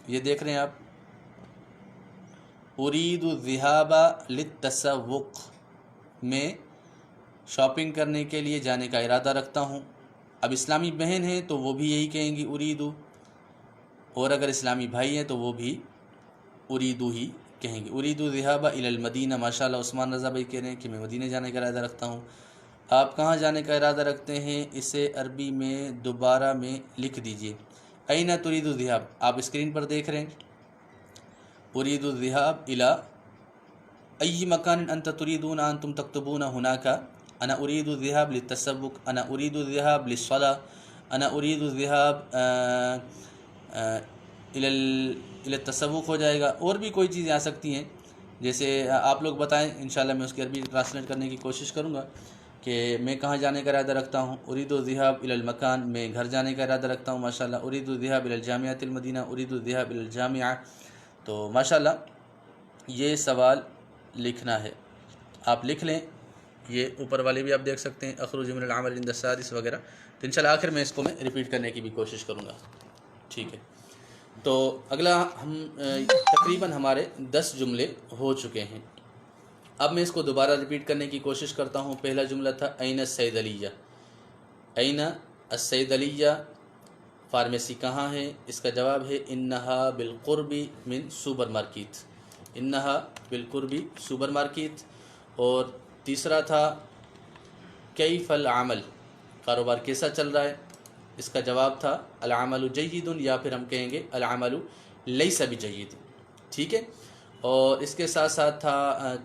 یہ دیکھ رہے ہیں آپ، ارید الذهاب للتسوق، میں شاپنگ کرنے کے لیے جانے کا ارادہ رکھتا ہوں۔ اب اسلامی بہن ہیں تو وہ بھی یہی کہیں گی اریدو، اور اگر اسلامی بھائی ہیں تو وہ بھی اریدو ہی کہیں گے، اریدو الذهاب الی المدینہ۔ ماشاءاللہ عثمان رضا بھائی کہہ رہے ہیں کہ میں مدینہ جانے کا ارادہ رکھتا ہوں۔ آپ کہاں جانے کا ارادہ رکھتے ہیں، اسے عربی میں دوبارہ میں لکھ دیجئے۔ این ترید الذهاب، آپ اسکرین پر دیکھ رہے ہیں، ارید الذهاب الی ای مکان انت تریدون انتم تکتبون هناك، انا ارید الذهاب للتسوق، انا ارید الذهاب للصلاة، انا ارید الذهاب الى التسوق ہو جائے گا۔ اور بھی کوئی چیزیں آ سکتی ہیں، جیسے آپ لوگ بتائیں، انشاءاللہ میں اس کی عربی ٹرانسلیٹ کرنے کی کوشش کروں گا کہ میں کہاں جانے کا ارادہ رکھتا ہوں، ارید الذهاب الى المکان، میں گھر جانے کا ارادہ رکھتا ہوں ماشاءاللہ، ارید الذهاب الى الجامعۃ المدینہ، ارید الذهاب الى الجامعہ۔ تو ماشاءاللہ یہ سوال لکھنا ہے، آپ لکھ لیں، یہ اوپر والے بھی آپ دیکھ سکتے ہیں، اخرج من العمل عند السادس وغیرہ۔ تو انشاءاللہ آخر میں اس کو میں ریپیٹ کرنے کی بھی کوشش کروں گا، ٹھیک ہے۔ تو اگلا ہم تقریباً ہمارے 10 جملے ہو چکے ہیں، اب میں اس کو دوبارہ ریپیٹ کرنے کی کوشش کرتا ہوں۔ پہلا جملہ تھا این الصیدلیہ، این الصیدلیہ، فارمیسی کہاں ہے؟ اس کا جواب ہے انہا بالقرب من سپر مارکیٹ، انہا بالقرب سپر مارکیٹ۔ اور تیسرا تھا کیف العمل، کاروبار کیسا چل رہا ہے؟ اس کا جواب تھا العمل جید، یا پھر ہم کہیں گے العمل لیس بجید، ٹھیک ہے۔ اور اس کے ساتھ ساتھ تھا،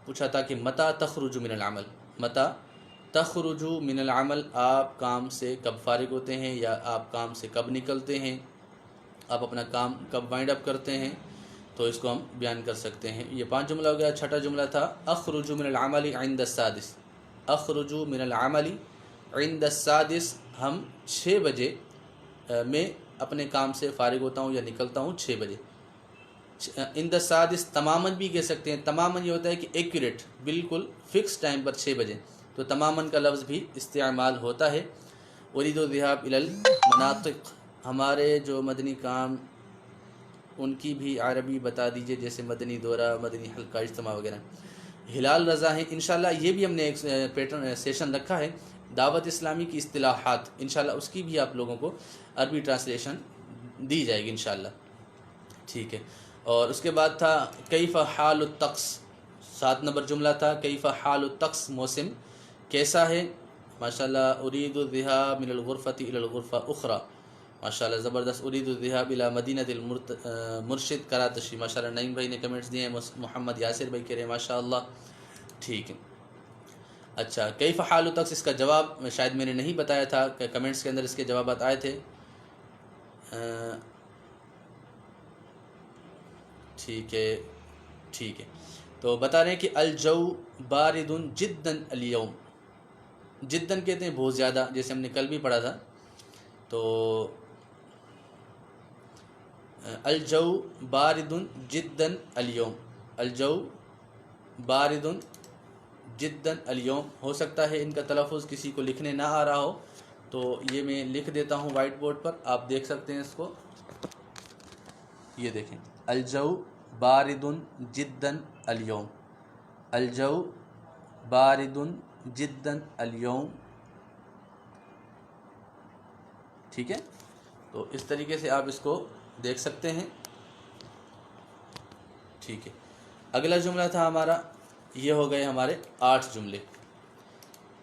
پوچھا تھا کہ متی تخرج من العمل، متی تخرج من العمل، آپ کام سے کب فارغ ہوتے ہیں، یا آپ کام سے کب نکلتے ہیں، آپ اپنا کام کب وائنڈ اپ کرتے ہیں، تو اس کو ہم بیان کر سکتے ہیں۔ یہ 5 جملہ ہو گیا۔ چھٹا جملہ تھا اخرج من العمل عند السادس، اخرج من العمل عند السادس، ہم 6 بجے میں اپنے کام سے فارغ ہوتا ہوں یا نکلتا ہوں 6 بجے۔ عند السادس تماماً بھی کہہ سکتے ہیں، تماماً یہ ہوتا ہے کہ ایکوریٹ، بالکل فکس ٹائم پر 6 بجے، تو تماماً کا لفظ بھی استعمال ہوتا ہے۔ ارید الذهاب الى المناطق، ہمارے جو مدنی کام ان کی بھی عربی بتا دیجئے، جیسے مدنی دورہ، مدنی حلقہ اجتماع وغیرہ۔ ہلال رضا ہیں، انشاءاللہ یہ بھی ہم نے ایک پیٹرن سیشن رکھا ہے، دعوت اسلامی کی اصطلاحات، انشاءاللہ اس کی بھی آپ لوگوں کو عربی ٹرانسلیشن دی جائے گی انشاءاللہ۔ ٹھیک ہے، اور اس کے بعد تھا کیف حال الطقس، 7 نمبر جملہ تھا کیف حال الطقس، موسم کیسا ہے؟ ماشاءاللہ اريد الذهاب من الغرفة الى الغرفة اخرى، ماشاءاللہ زبردست. اريد الذهاب الى مدینہ المرشد کراتشی، ماشاءاللہ نعیم بھائی نے کمنٹس دیے ہیں، محمد یاسر بھائی کہہ رہے ہیں ماشاءاللہ. ٹھیک ہے، اچھا کیف حال الطقس اس کا جواب شاید میں نے نہیں بتایا تھا کہ کمنٹس کے اندر اس کے جوابات آئے تھے. ٹھیک ہے، ٹھیک ہے، تو بتا رہے ہیں کہ الجو بارد جدا اليوم، جدا کہتے ہیں بہت زیادہ، جیسے ہم نے کل بھی پڑھا تھا. تو الجو بارد جدا اليوم، الجو بارد جدا اليوم، ہو سکتا ہے ان کا تلفظ کسی کو لکھنے نہ آ رہا ہو، تو یہ میں لکھ دیتا ہوں وائٹ بورڈ پر، آپ دیکھ سکتے ہیں اس کو. یہ دیکھیں، الجو بارد جدا اليوم، الجو بارد جدا اليوم. ٹھیک ہے، تو اس طریقے سے آپ اس کو دیکھ سکتے ہیں. ٹھیک ہے، اگلا جملہ تھا ہمارا، یہ ہو گئے ہمارے 8 جملے.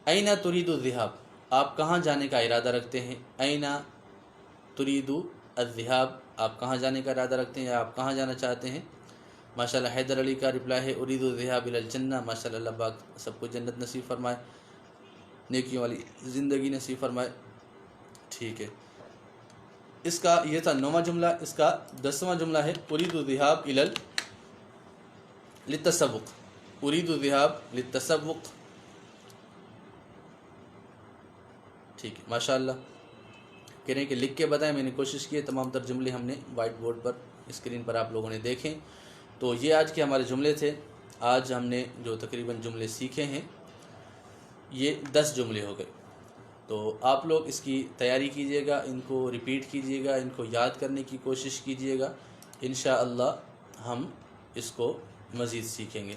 این تريد الذهاب، آپ کہاں جانے کا ارادہ رکھتے ہیں؟ این تريد الذهاب، آپ کہاں جانے کا ارادہ رکھتے ہیں یا آپ کہاں جانا چاہتے ہیں؟ ماشاءاللہ حیدر علی کا رپلائی ہے اريد الذهاب الى الجنہ، ماشاءاللہ اللہ پاک سب کو جنت نصیب فرمائے، نیکیوں والی زندگی نصیب فرمائے. ٹھیک ہے، اس کا یہ تھا 9واں جملہ. اس کا 10واں جملہ ہے اريد الذهاب الى للتسوق، اريد الذهاب للتسوق. ٹھیک ہے، ماشاءاللہ کہہ رہے ہیں کہ لکھ کے بتائیں، میں نے کوشش کی ہے تمام تر جملے ہم نے وائٹ بورڈ پر اسکرین پر آپ لوگوں نے دیکھیں. تو یہ آج کے ہمارے جملے تھے. آج ہم نے جو تقریباً جملے سیکھے ہیں یہ 10 جملے ہو گئے. تو آپ لوگ اس کی تیاری کیجئے گا، ان کو ریپیٹ کیجئے گا، ان کو یاد کرنے کی کوشش کیجئے گا، انشاءاللہ ہم اس کو مزید سیکھیں گے.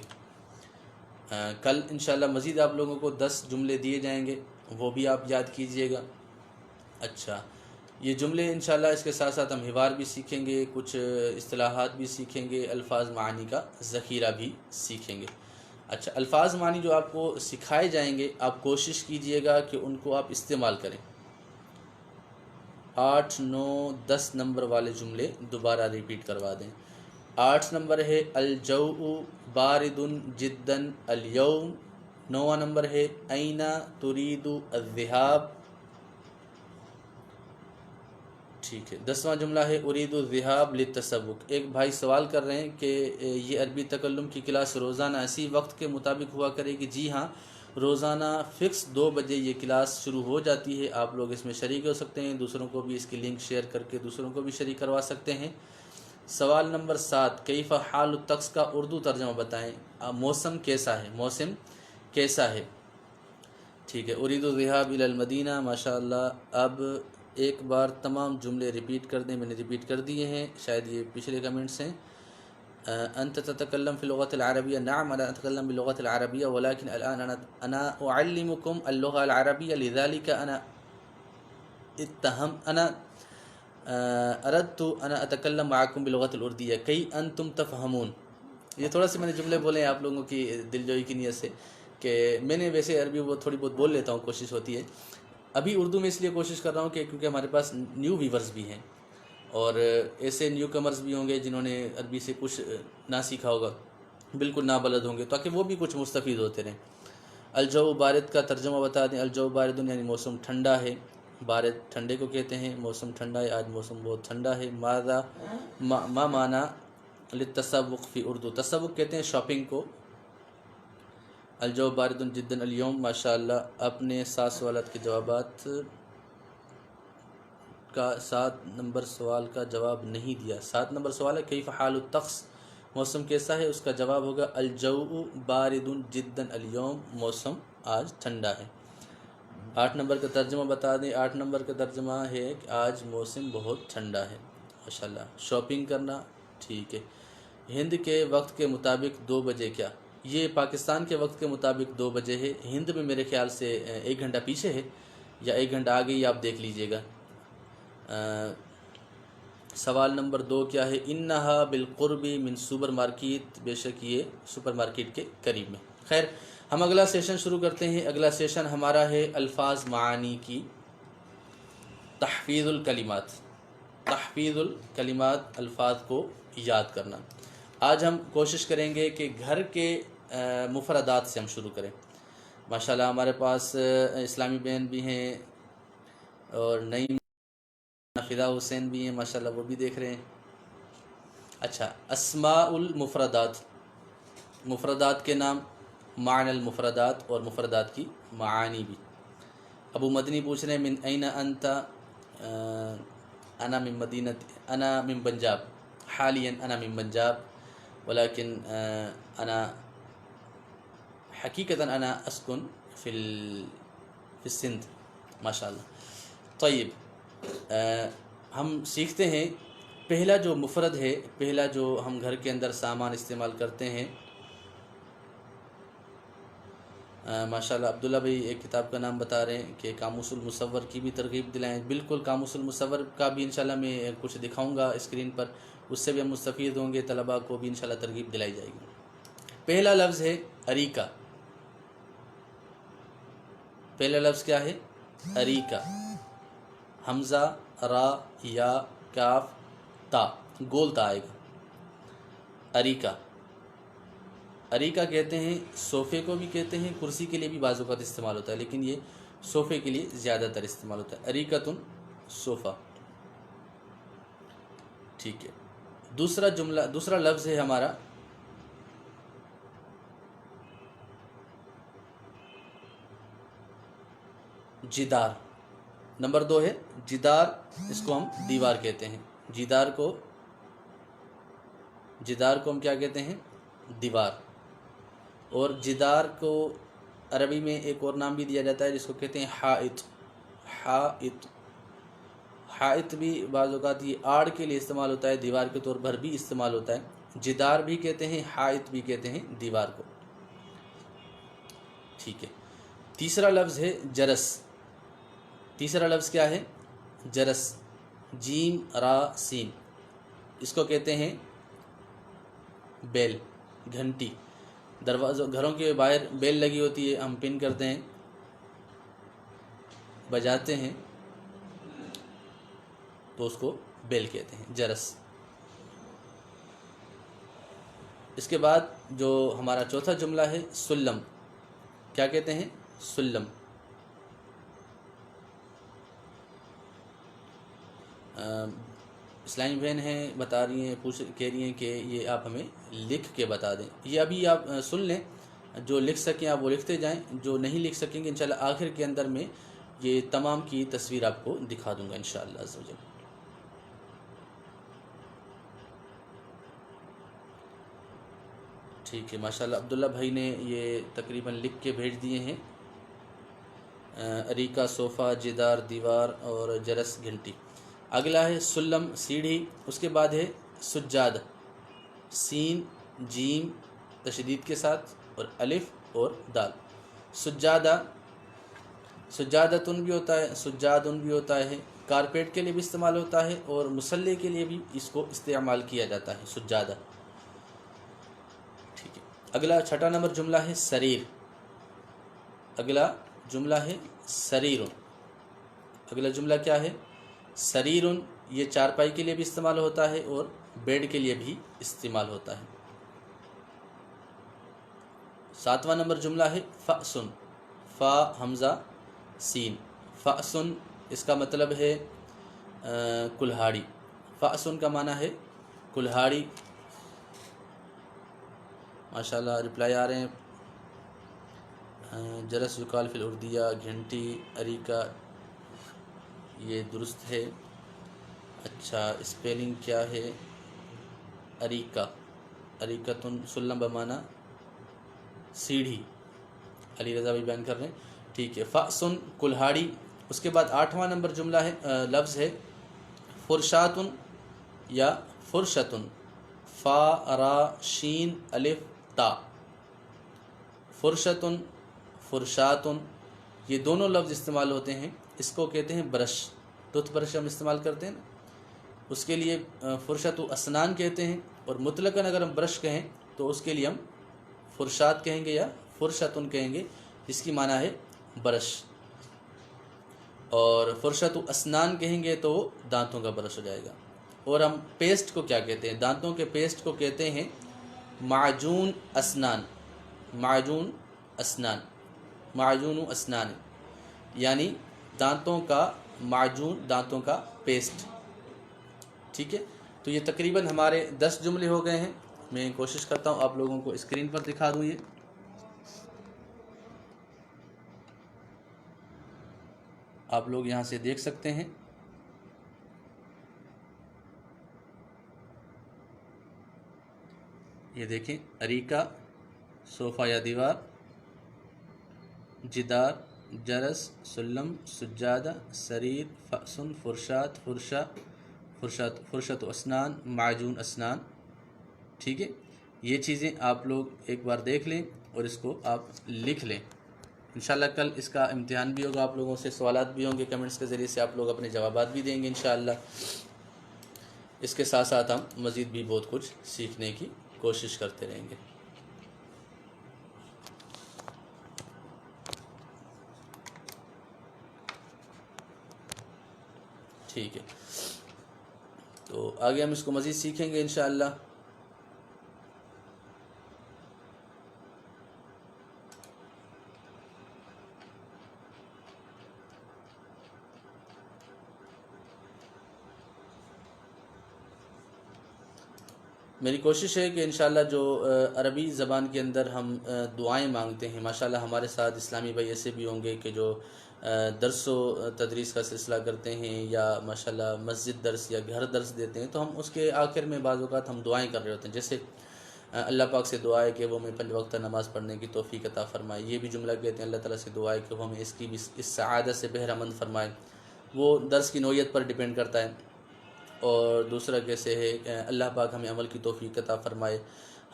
کل انشاءاللہ مزید آپ لوگوں کو 10 جملے دیے جائیں گے، وہ بھی آپ یاد کیجئے گا. اچھا، یہ جملے انشاءاللہ اس کے ساتھ ساتھ ہم حوار بھی سیکھیں گے، کچھ اصطلاحات بھی سیکھیں گے، الفاظ معانی کا ذخیرہ بھی سیکھیں گے. اچھا، الفاظ معانی جو آپ کو سکھائے جائیں گے آپ کوشش کیجئے گا کہ ان کو آپ استعمال کریں. 8، 9، 10 نمبر والے جملے دوبارہ ریپیٹ کروا دیں. 8 نمبر ہے الجو بارد جدا اليوم، 9واں نمبر ہے این تريد الذهاب. ٹھیک ہے، 10واں جملہ ہے اريد الذهاب للتسوق. ایک بھائی سوال کر رہے ہیں کہ یہ عربی تکلم کی کلاس روزانہ اسی وقت کے مطابق ہوا کرے گی؟ جی ہاں، روزانہ فکس 2 بجے یہ کلاس شروع ہو جاتی ہے. آپ لوگ اس میں شریک ہو سکتے ہیں، دوسروں کو بھی اس کی لنک شیئر کر کے دوسروں کو بھی شریک کروا سکتے ہیں. سوال نمبر 7، کیف حال الطقس کا اردو ترجمہ بتائیں. موسم کیسا ہے، موسم کیسا ہے. ٹھیک ہے، اريد الذهاب الى المدینہ، ماشاءاللہ. اب ایک بار تمام جملے ریپیٹ کر دیں، میں نے ریپیٹ کر دیے ہیں، شاید یہ پچھلے کمنٹس ہیں. انت تتکلم فی اللغة العربیہ، نعم انا اتکلم باللغة العربیہ ولكن الان انا اعلمكم اللغة العربیہ لذلك انا اردت انا اتکلم معكم باللغة الاردیہ کئی انتم تفہمون. یہ تھوڑا سا میں نے جملے بولے ہیں آپ لوگوں کی دلجوئی کی نیت سے، کہ میں نے ویسے عربی وہ تھوڑی بہت بول لیتا ہوں، کوشش ہوتی ہے. ابھی اردو میں اس لیے کوشش کر رہا ہوں کہ کیونکہ ہمارے پاس نیو ویورز بھی ہیں اور ایسے نیو کمرز بھی ہوں گے جنہوں نے عربی سے کچھ نہ سیکھا ہوگا، بالکل نابلد ہوں گے، تاکہ وہ بھی کچھ مستفید ہوتے رہیں. الجو بارد کا ترجمہ بتا دیں. الجو بارد یعنی موسم ٹھنڈا ہے، بارد ٹھنڈے کو کہتے ہیں، موسم ٹھنڈا ہے، آج موسم بہت ٹھنڈا ہے. ما معنی للتسوق فی اردو، تسوق کہتے ہیں شاپنگ کو. الجو بارد جدا اليوم، ماشاءاللہ. اپنے 7 سوالات کے جوابات کا 7 نمبر سوال کا جواب نہیں دیا. 7 نمبر سوال ہے کیف حال الطقس، موسم کیسا ہے، اس کا جواب ہوگا الجو بارد جدا اليوم، موسم آج ٹھنڈا ہے. 8 نمبر کا ترجمہ بتا دیں. 8 نمبر کا ترجمہ ہے کہ آج موسم بہت ٹھنڈا ہے، ماشاءاللہ. شاپنگ کرنا، ٹھیک ہے. ہند کے وقت کے مطابق 2 بجے کیا؟ یہ پاکستان کے وقت کے مطابق 2 بجے ہے. ہند میں میرے خیال سے 1 گھنٹہ پیچھے ہے یا 1 گھنٹہ آگے ہی، آپ دیکھ لیجئے گا. سوال نمبر 2 کیا ہے؟ انہا بالقرب من سپر مارکیٹ، بے شک یہ سپر مارکیٹ کے قریب میں۔ خیر، ہم اگلا سیشن شروع کرتے ہیں۔ اگلا سیشن ہمارا ہے الفاظ معانی کی تحفیظ الکلمات، تحفیظ الکلمات، الفاظ کو یاد کرنا۔ آج ہم کوشش کریں گے کہ گھر کے مفردات سے ہم شروع کریں۔ ماشاءاللہ ہمارے پاس اسلامی بہن بھی ہیں اور نئی فدا حسین بھی ہیں، ماشاءاللہ وہ بھی دیکھ رہے ہیں۔ اچھا، اسماء المفردات، مفردات کے نام، معنی المفردات اور مفردات کی معانی بھی۔ ابو مدنی پوچھ رہے ہیں من این انت، انا من مدینت، انا من پنجاب، حالیا انا من پنجاب ولیکن انا حقیقتاً انا اسکن فی السندھ، ماشاءاللہ۔ طیب، ہم سیکھتے ہیں پہلا جو مفرد ہے، پہلا جو ہم گھر کے اندر سامان استعمال کرتے ہیں۔ ماشاءاللہ عبداللہ بھائی ایک کتاب کا نام بتا رہے ہیں کہ قاموس المصور کی بھی ترغیب دلائیں۔ بالکل، قاموس المصور کا بھی انشاءاللہ میں کچھ دکھاؤں گا اسکرین پر، اس سے بھی ہم مستفید ہوں گے، طلباء کو بھی انشاءاللہ ترغیب دلائی جائے گی۔ پہلا لفظ ہے اریکہ۔ پہلا لفظ کیا ہے؟ اریکہ، حمزہ، را، یا، کاف، تا، گول تا آئے گا۔ اریکہ، اریکہ کہتے ہیں، صوفے کو بھی کہتے ہیں، کرسی کے لیے بھی بعض اوقات استعمال ہوتا ہے، لیکن یہ صوفے کے لیے زیادہ تر استعمال ہوتا ہے۔ اریکۃن صوفہ، ٹھیک ہے۔ دوسرا جملہ، دوسرا لفظ ہے ہمارا جدار۔ نمبر 2 ہے جدار، اس کو ہم دیوار کہتے ہیں۔ جدار کو ہم کیا کہتے ہیں؟ دیوار۔ اور جدار کو عربی میں ایک اور نام بھی دیا جاتا ہے جس کو کہتے ہیں حائط۔ حائط، حائط بھی بعض اوقات یہ آڑ کے لیے استعمال ہوتا ہے، دیوار کے طور پر بھی استعمال ہوتا ہے۔ جدار بھی کہتے ہیں، حائط بھی کہتے ہیں دیوار کو، ٹھیک ہے۔ تیسرا لفظ ہے جرس۔ تیسرا لفظ کیا ہے؟ جرس، جیم، را، سین، اس کو کہتے ہیں بیل، گھنٹی۔ دروازوں، گھروں کے باہر بیل لگی ہوتی ہے، ہم پن کرتے ہیں، بجاتے ہیں، تو اس کو بیل کہتے ہیں، جرس۔ اس کے بعد جو ہمارا چوتھا جملہ ہے سلم، کیا کہتے ہیں؟ سلم۔ اسلامی بہن ہیں، بتا رہی ہیں، کہہ رہی ہیں کہ یہ آپ ہمیں لکھ کے بتا دیں۔ یہ ابھی آپ سن لیں، جو لکھ سکیں آپ وہ لکھتے جائیں، جو نہیں لکھ سکیں گے انشاءاللہ آخر کے اندر میں یہ تمام کی تصویر آپ کو دکھا دوں گا انشاءاللہ عز و جل۔ ٹھیک ہے، ماشاءاللہ عبداللہ بھائی نے یہ تقریباً لکھ کے بھیج دیے ہیں۔ اریکہ، صوفہ، جدار، دیوار اور جرس، گھنٹی۔ اگلا ہے سلم، سیڑھی۔ اس کے بعد ہے سجادہ، سین، جیم تشدید کے ساتھ اور الف اور دال۔ سجادہ، سجادتن بھی ہوتا ہے، سجادن بھی ہوتا ہے، کارپیٹ کے لیے بھی استعمال ہوتا ہے اور مصلی کے لیے بھی اس کو استعمال کیا جاتا ہے، سجادہ، ٹھیک ہے۔ اگلا چھٹا نمبر جملہ ہے سریر۔ اگلا جملہ ہے سریرن۔ اگلا جملہ کیا ہے؟ سریرن، یہ چارپائی کے لیے بھی استعمال ہوتا ہے اور بیڈ کے لیے بھی استعمال ہوتا ہے۔ ساتواں نمبر جملہ ہے فأسن، فا، حمزہ، سین، فأسن، اس کا مطلب ہے کلہاڑی۔ فأسن کا معنی ہے کلہاڑی۔ ماشاءاللہ رپلائی آ رہے ہیں۔ جرس یقال فی الاردیہ، گھنٹی، اریکہ، یہ درست ہے۔ اچھا، اسپیلنگ کیا ہے؟ اریکہ، اریکتن، سلم بمانا سیڑھی، علی رضا بھی بیان کر رہے ہیں، ٹھیک ہے۔ فأسن، کلہاڑی۔ اس کے بعد 8واں نمبر جملہ ہے، لفظ ہے فرشاتن یا فرشتن، فا، را، شین، الف، تا۔ فرشتن، فرشاتن، یہ دونوں لفظ استعمال ہوتے ہیں۔ اس کو کہتے ہیں برش، ٹوتھ برش ہم استعمال کرتے ہیں نا، اس کے لیے فرشت اسنان کہتے ہیں، اور مطلقاً اگر ہم برش کہیں تو اس کے لیے ہم فرشات کہیں گے یا فرشتن کہیں گے، جس کی معنی ہے برش، اور فرشت اسنان کہیں گے تو دانتوں کا برش ہو جائے گا۔ اور ہم پیسٹ کو کیا کہتے ہیں؟ دانتوں کے پیسٹ کو کہتے ہیں معجون اسنان، معجون اسنان، معجون اسنان، یعنی دانتوں کا معجون، دانتوں کا پیسٹ۔ ٹھیک ہے، تو یہ تقریباً ہمارے 10 جملے ہو گئے ہیں۔ میں کوشش کرتا ہوں آپ لوگوں کو اسکرین پر دکھا دوں، یہ آپ لوگ یہاں سے دیکھ سکتے ہیں۔ یہ دیکھیں، اریکہ صوفہ یا دیوار، جدار، جرس، سلم، سجادہ، سریر، فأسن، فرشات، فرشہ، فرشت اسنان، معجون اسنان۔ ٹھیک ہے، یہ چیزیں آپ لوگ ایک بار دیکھ لیں اور اس کو آپ لکھ لیں۔ انشاءاللہ کل اس کا امتحان بھی ہوگا، آپ لوگوں سے سوالات بھی ہوں گے، کمنٹس کے ذریعے سے آپ لوگ اپنے جوابات بھی دیں گے انشاءاللہ۔ اس کے ساتھ ساتھ ہم مزید بھی بہت کچھ سیکھنے کی کوشش کرتے رہیں گے۔ ٹھیک ہے، تو آگے ہم اس کو مزید سیکھیں گے انشاءاللہ۔ میری کوشش ہے کہ انشاءاللہ جو عربی زبان کے اندر ہم دعائیں مانگتے ہیں، ماشاءاللہ ہمارے ساتھ اسلامی بھائی ایسے بھی ہوں گے کہ جو درس و تدریس کا سلسلہ کرتے ہیں، یا ماشاءاللہ مسجد درس یا گھر درس دیتے ہیں، تو ہم اس کے آخر میں بعض اوقات ہم دعائیں کر رہے ہوتے ہیں، جیسے اللہ پاک سے دعا ہے کہ وہ ہمیں 5 وقتہ نماز پڑھنے کی توفیق عطا فرمائے۔ یہ بھی جملہ کہتے ہیں اللہ تعالیٰ سے دعا ہے کہ وہ ہمیں اس کی بھی اس سعادت سے بہرہ مند فرمائے۔ وہ درس کی نوعیت پر ڈیپینڈ کرتا ہے۔ اور دوسرا کیسے ہے کہ اللہ پاک ہمیں عمل کی توفیق عطا فرمائے،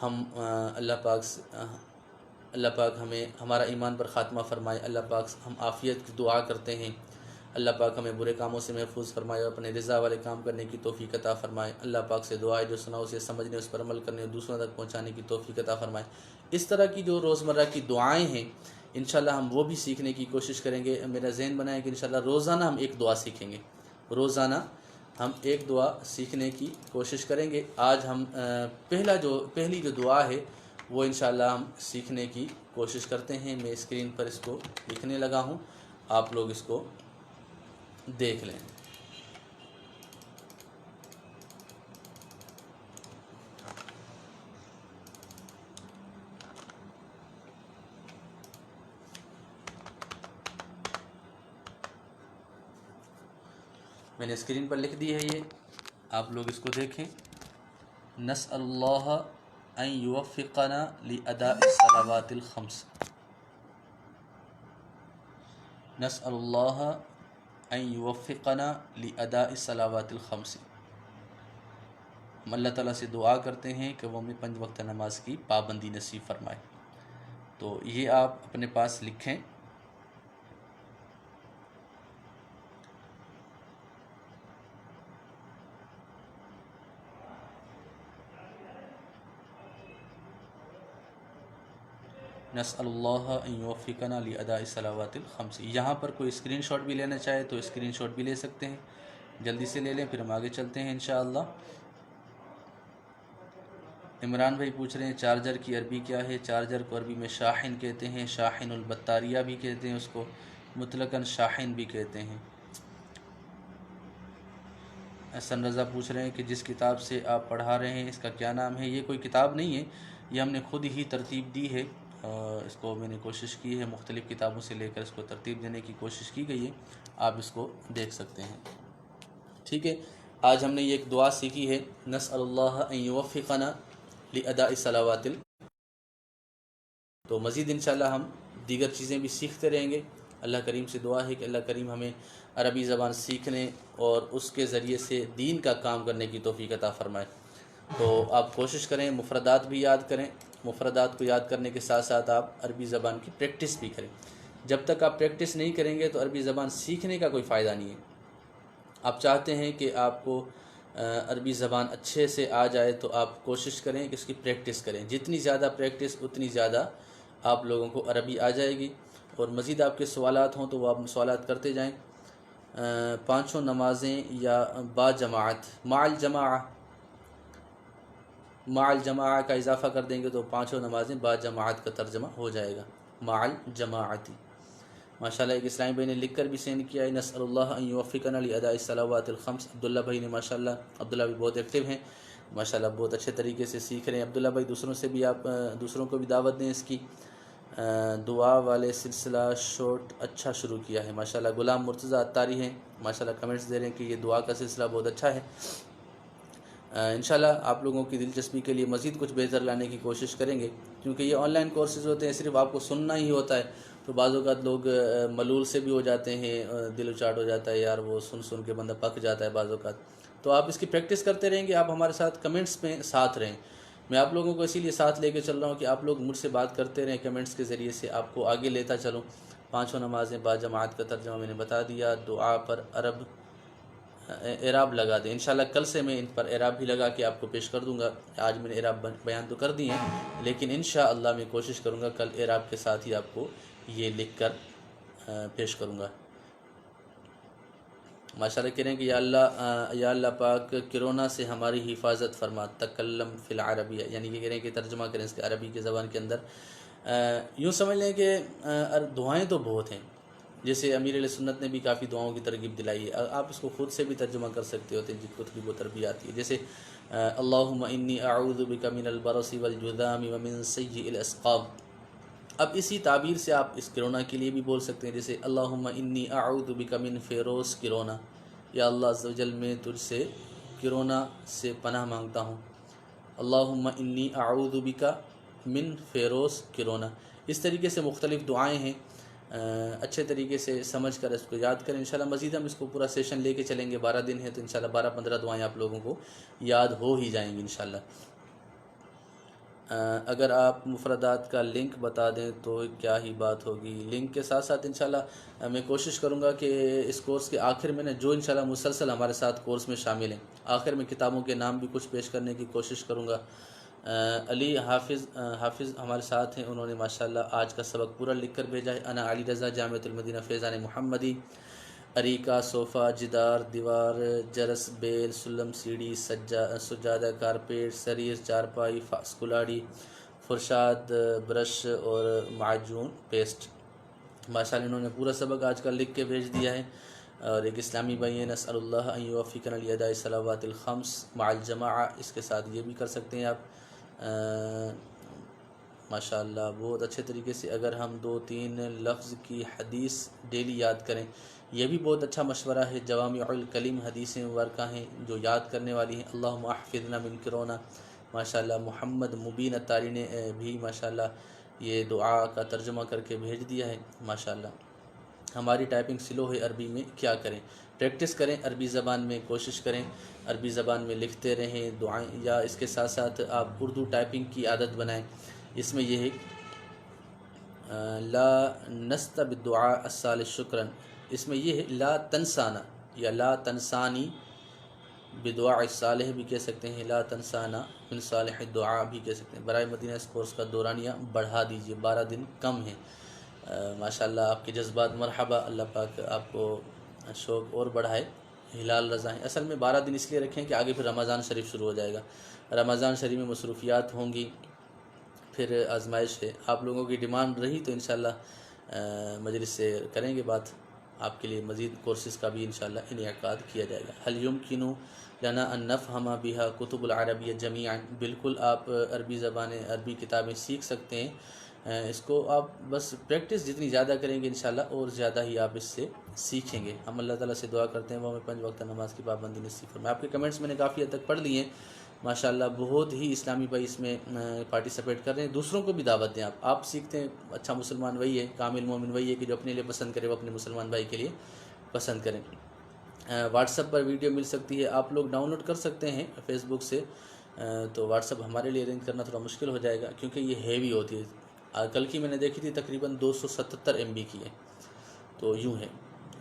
ہم اللہ پاک ہمیں ہمارا ایمان پر خاتمہ فرمائے، اللہ پاک ہم عافیت کی دعا کرتے ہیں، اللہ پاک ہمیں برے کاموں سے محفوظ فرمائے اور اپنے رضا والے کام کرنے کی توفیق عطا فرمائے، اللہ پاک سے دعا ہے جو سنا اسے سمجھنے، اس پر عمل کرنے اور دوسروں تک پہنچانے کی توفیق عطا فرمائے۔ اس طرح کی جو روزمرہ کی دعائیں ہیں انشاءاللہ ہم وہ بھی سیکھنے کی کوشش کریں گے۔ میرا ذہن بنا ہے کہ انشاءاللہ روزانہ ہم ایک دعا سیکھیں گے، روزانہ ہم ایک دعا سیکھنے کی کوشش کریں گے۔ آج ہم پہلی جو دعا ہے وہ انشاءاللہ ہم سیکھنے کی کوشش کرتے ہیں۔ میں اسکرین پر اس کو لکھنے لگا ہوں، آپ لوگ اس کو دیکھ لیں۔ میں نے اسکرین پر لکھ دی ہے، یہ آپ لوگ اس کو دیکھیں۔ نسأل اللہ ان یوفقنا لأداء الصلوات الخمس، نسأل اللہ ان یوفقنا لأداء الصلوات الخمس۔ ہم اللہ تعالیٰ سے دعا کرتے ہیں کہ وہ ہمیں 5 وقتہ نماز کی پابندی نصیب فرمائے۔ تو یہ آپ اپنے پاس لکھیں۔ نسأل اللہ ان یوفقنا لأداء الصلوات الخمس۔ یہاں پر کوئی اسکرین شاٹ بھی لینا چاہے تو اسکرین شاٹ بھی لے سکتے ہیں، جلدی سے لے لیں پھر ہم آگے چلتے ہیں انشاءاللہ۔ عمران بھائی پوچھ رہے ہیں چارجر کی عربی کیا ہے؟ چارجر کو عربی میں شاحن کہتے ہیں، شاحن البطاریہ بھی کہتے ہیں، اس کو مطلقاً شاحن بھی کہتے ہیں۔ احسن رضا پوچھ رہے ہیں کہ جس کتاب سے آپ پڑھا رہے ہیں اس کا کیا نام ہے؟ یہ کوئی کتاب نہیں ہے، یہ ہم نے خود ہی ترتیب دی ہے، اس کو میں نے کوشش کی ہے، مختلف کتابوں سے لے کر اس کو ترتیب دینے کی کوشش کی گئی ہے، آپ اس کو دیکھ سکتے ہیں۔ ٹھیک ہے، آج ہم نے یہ ایک دعا سیکھی ہے، نسأل اللہ ان یوفقنا لأداء الصلوات۔ تو مزید انشاءاللہ ہم دیگر چیزیں بھی سیکھتے رہیں گے۔ اللہ کریم سے دعا ہے کہ اللہ کریم ہمیں عربی زبان سیکھنے اور اس کے ذریعے سے دین کا کام کرنے کی توفیق عطا فرمائے۔ تو آپ کوشش کریں، مفردات بھی یاد کریں، مفردات کو یاد کرنے کے ساتھ ساتھ آپ عربی زبان کی پریکٹس بھی کریں۔ جب تک آپ پریکٹس نہیں کریں گے تو عربی زبان سیکھنے کا کوئی فائدہ نہیں ہے۔ آپ چاہتے ہیں کہ آپ کو عربی زبان اچھے سے آ جائے تو آپ کوشش کریں کہ اس کی پریکٹس کریں. جتنی زیادہ پریکٹس اتنی زیادہ آپ لوگوں کو عربی آ جائے گی. اور مزید آپ کے سوالات ہوں تو وہ آپ سوالات کرتے جائیں. پانچوں نمازیں یا با جماعت مع الجماع کا اضافہ کر دیں گے تو پانچوں نمازیں با جماعت کا ترجمہ ہو جائے گا مع الجماعتی. ماشاءاللہ ایک اسلامی بھائی نے لکھ کر بھی سینڈ کیا ہے نسأل اللہ ان یوفقنا لاداء الصلوات الخمس. عبداللہ بھائی نے ماشاءاللہ، عبداللہ بھی بہت ایکٹیو ہیں ماشاءاللہ، بہت اچھے طریقے سے سیکھ رہے ہیں. عبداللہ بھائی دوسروں سے بھی آپ دوسروں کو بھی دعوت دیں اس کی. دعا والے سلسلہ شارٹ اچھا شروع کیا ہے ماشاءاللہ. غلام مرتضیٰ عطاری ہیں ماشاءاللہ، کمنٹس دے رہے ہیں کہ یہ دعا کا سلسلہ بہت اچھا ہے. انشاءاللہ آپ لوگوں کی دلچسپی کے لیے مزید کچھ بہتر لانے کی کوشش کریں گے، کیونکہ یہ آن لائن کورسز ہوتے ہیں، صرف آپ کو سننا ہی ہوتا ہے. تو بعض اوقات لوگ ملول سے بھی ہو جاتے ہیں، دل اچاٹ ہو جاتا ہے یار، وہ سن کے بندہ پک جاتا ہے بعض اوقات. تو آپ اس کی پریکٹس کرتے رہیں گے، آپ ہمارے ساتھ کمنٹس میں ساتھ رہیں. میں آپ لوگوں کو اسی لیے ساتھ لے کے چل رہا ہوں کہ آپ لوگ مجھ سے بات کرتے رہیں کمنٹس کے ذریعے سے، آپ کو آگے لیتا چلوں. پانچوں نمازیں با جماعت کا ترجمہ میں نے بتا دیا. دعا پر اعراب لگا دیں. انشاءاللہ کل سے میں ان پر اعراب بھی لگا کے آپ کو پیش کر دوں گا. آج میں نے اعراب بیان تو کر دی ہیں، لیکن انشاءاللہ میں کوشش کروں گا کل اعراب کے ساتھ ہی آپ کو یہ لکھ کر پیش کروں گا. ماشاءاللہ کہہ رہے ہیں کہ یا اللہ پاک کرونا سے ہماری حفاظت فرما. تکلم فی العربیہ، یعنی کہ کہہ رہے ہیں کہ ترجمہ کریں اس کے عربی کی زبان کے اندر. یوں سمجھ لیں کہ دعائیں تو بہت ہیں، جیسے امیر علیہ سنت نے بھی کافی دعاؤں کی ترغیب دلائی ہے. آپ اس کو خود سے بھی ترجمہ کر سکتے ہوتے ہیں جن کو تھوڑی بہت عربی آتی ہے. جیسے اللہم انی اعوذ بک من البرص والجذام ومن سیء الاسقام. اب اسی تعبیر سے آپ اس کرونا کے لیے بھی بول سکتے ہیں، جیسے اللہم انی اعوذ بک من فیروس کرونا، یا اللہ عز و جل میں تجھ سے کرونا سے پناہ مانگتا ہوں. اللہم انی اعوذ بک من فیروس کرونا. اس طریقے سے مختلف دعائیں ہیں، اچھے طریقے سے سمجھ کر اس کو یاد کریں. انشاءاللہ مزید ہم اس کو پورا سیشن لے کے چلیں گے. 12 دن ہے تو انشاءاللہ 12-15 دعائیں آپ لوگوں کو یاد ہو ہی جائیں گی انشاءاللہ. اگر آپ مفردات کا لنک بتا دیں تو کیا ہی بات ہوگی. لنک کے ساتھ ساتھ انشاءاللہ میں کوشش کروں گا کہ اس کورس کے آخر میں جو انشاءاللہ مسلسل ہمارے ساتھ کورس میں شامل ہیں، آخر میں کتابوں کے نام بھی کچھ پیش کرنے کی کوشش کروں گا. علی حافظ ہمارے ساتھ ہیں، انہوں نے ماشاءاللہ آج کا سبق پورا لکھ کر بھیجا ہے. انا علی رضا جامعۃ المدینہ فیضان محمدی. اریکہ، صوفہ، جدار، دیوار، جرس، بیل، سلم، سیڑھی، سجادہ، کارپیٹ، سریر، چارپائی، کلاڑی، فرشاد، برش اور معجون پیسٹ. ماشاءاللہ انہوں نے پورا سبق آج کا لکھ کے بھیج دیا ہے. اور ایک اسلامی بھائی ہیں نسأل اللہ ان یوفقنا لاداء الصلوات الخمس مع الجماعہ، اس کے ساتھ یہ بھی کر سکتے ہیں آپ. ماشاءاللہ بہت اچھے طریقے سے اگر ہم 2-3 لفظ کی حدیث ڈیلی یاد کریں، یہ بھی بہت اچھا مشورہ ہے. جوامع الکلم حدیثیں مبارکہ ہیں جو یاد کرنے والی ہیں. اللہم احفظنا من کرونا. ماشاءاللہ محمد مبین عطاری نے بھی ماشاءاللہ یہ دعا کا ترجمہ کر کے بھیج دیا ہے. ماشاءاللہ ہماری ٹائپنگ سلو ہے، عربی میں کیا کریں؟ پریکٹس کریں عربی زبان میں، کوشش کریں عربی زبان میں لکھتے رہیں دعائیں، یا اس کے ساتھ ساتھ آپ اردو ٹائپنگ کی عادت بنائیں. اس میں یہ ہے لا نست بالدعاء الصالح شکرا، اس میں یہ ہے لا تنسانا یا لا تنسانی بدعاء الصالح بھی کہہ سکتے ہیں، لا تنسانا من صالح الدعاء بھی کہہ سکتے ہیں. برائے مدینہ اس کورس کا دورانیہ بڑھا دیجئے، 12 دن کم ہیں. ماشاءاللہ آپ کے جذبات مرحبا، اللہ پاک آپ کو شوق اور بڑھائے. ہلال رضا ہیں. اصل میں 12 دن اس لیے رکھیں کہ آگے پھر رمضان شریف شروع ہو جائے گا. رمضان شریف میں مصروفیات ہوں گی، پھر آزمائش ہے. آپ لوگوں کی ڈیمانڈ رہی تو انشاءاللہ مجلس سے کریں گے بات. آپ کے لیے مزید کورسز کا بھی انشاءاللہ انعقاد کیا جائے گا. حل یمکن لنا ان نفہم بہا کتب العربیہ جمیعا. بالکل آپ عربی زبانیں، عربی کتابیں سیکھ سکتے ہیں. اس کو آپ بس پریکٹس جتنی زیادہ کریں گے انشاءاللہ اور زیادہ ہی آپ اس سے سیکھیں گے. ہم اللہ تعالیٰ سے دعا کرتے ہیں وہ ہمیں 5 وقت نماز کی پابندی نصیب فرمائے. آپ کے کمنٹس میں نے کافی حد تک پڑھ لیے ہیں ماشاءاللہ. بہت ہی اسلامی بھائی اس میں پارٹیسپیٹ کر رہے ہیں. دوسروں کو بھی دعوت دیں. آپ سیکھتے ہیں، اچھا مسلمان وہی ہے، کامل مومن وہی ہے کہ جو اپنے لیے پسند کرے وہ اپنے مسلمان بھائی کے لیے پسند کریں. واٹس ایپ پر ویڈیو مل سکتی ہے، آپ لوگ ڈاؤن لوڈ کر سکتے ہیں فیس بک سے. تو واٹس ایپ ہمارے لیے ارینج کرنا تھوڑا مشکل ہو جائے گا کیونکہ یہ ہیوی ہوتی ہے. کل کی میں نے دیکھی تھی تقریباً 277 MB کی ہے. تو یوں ہے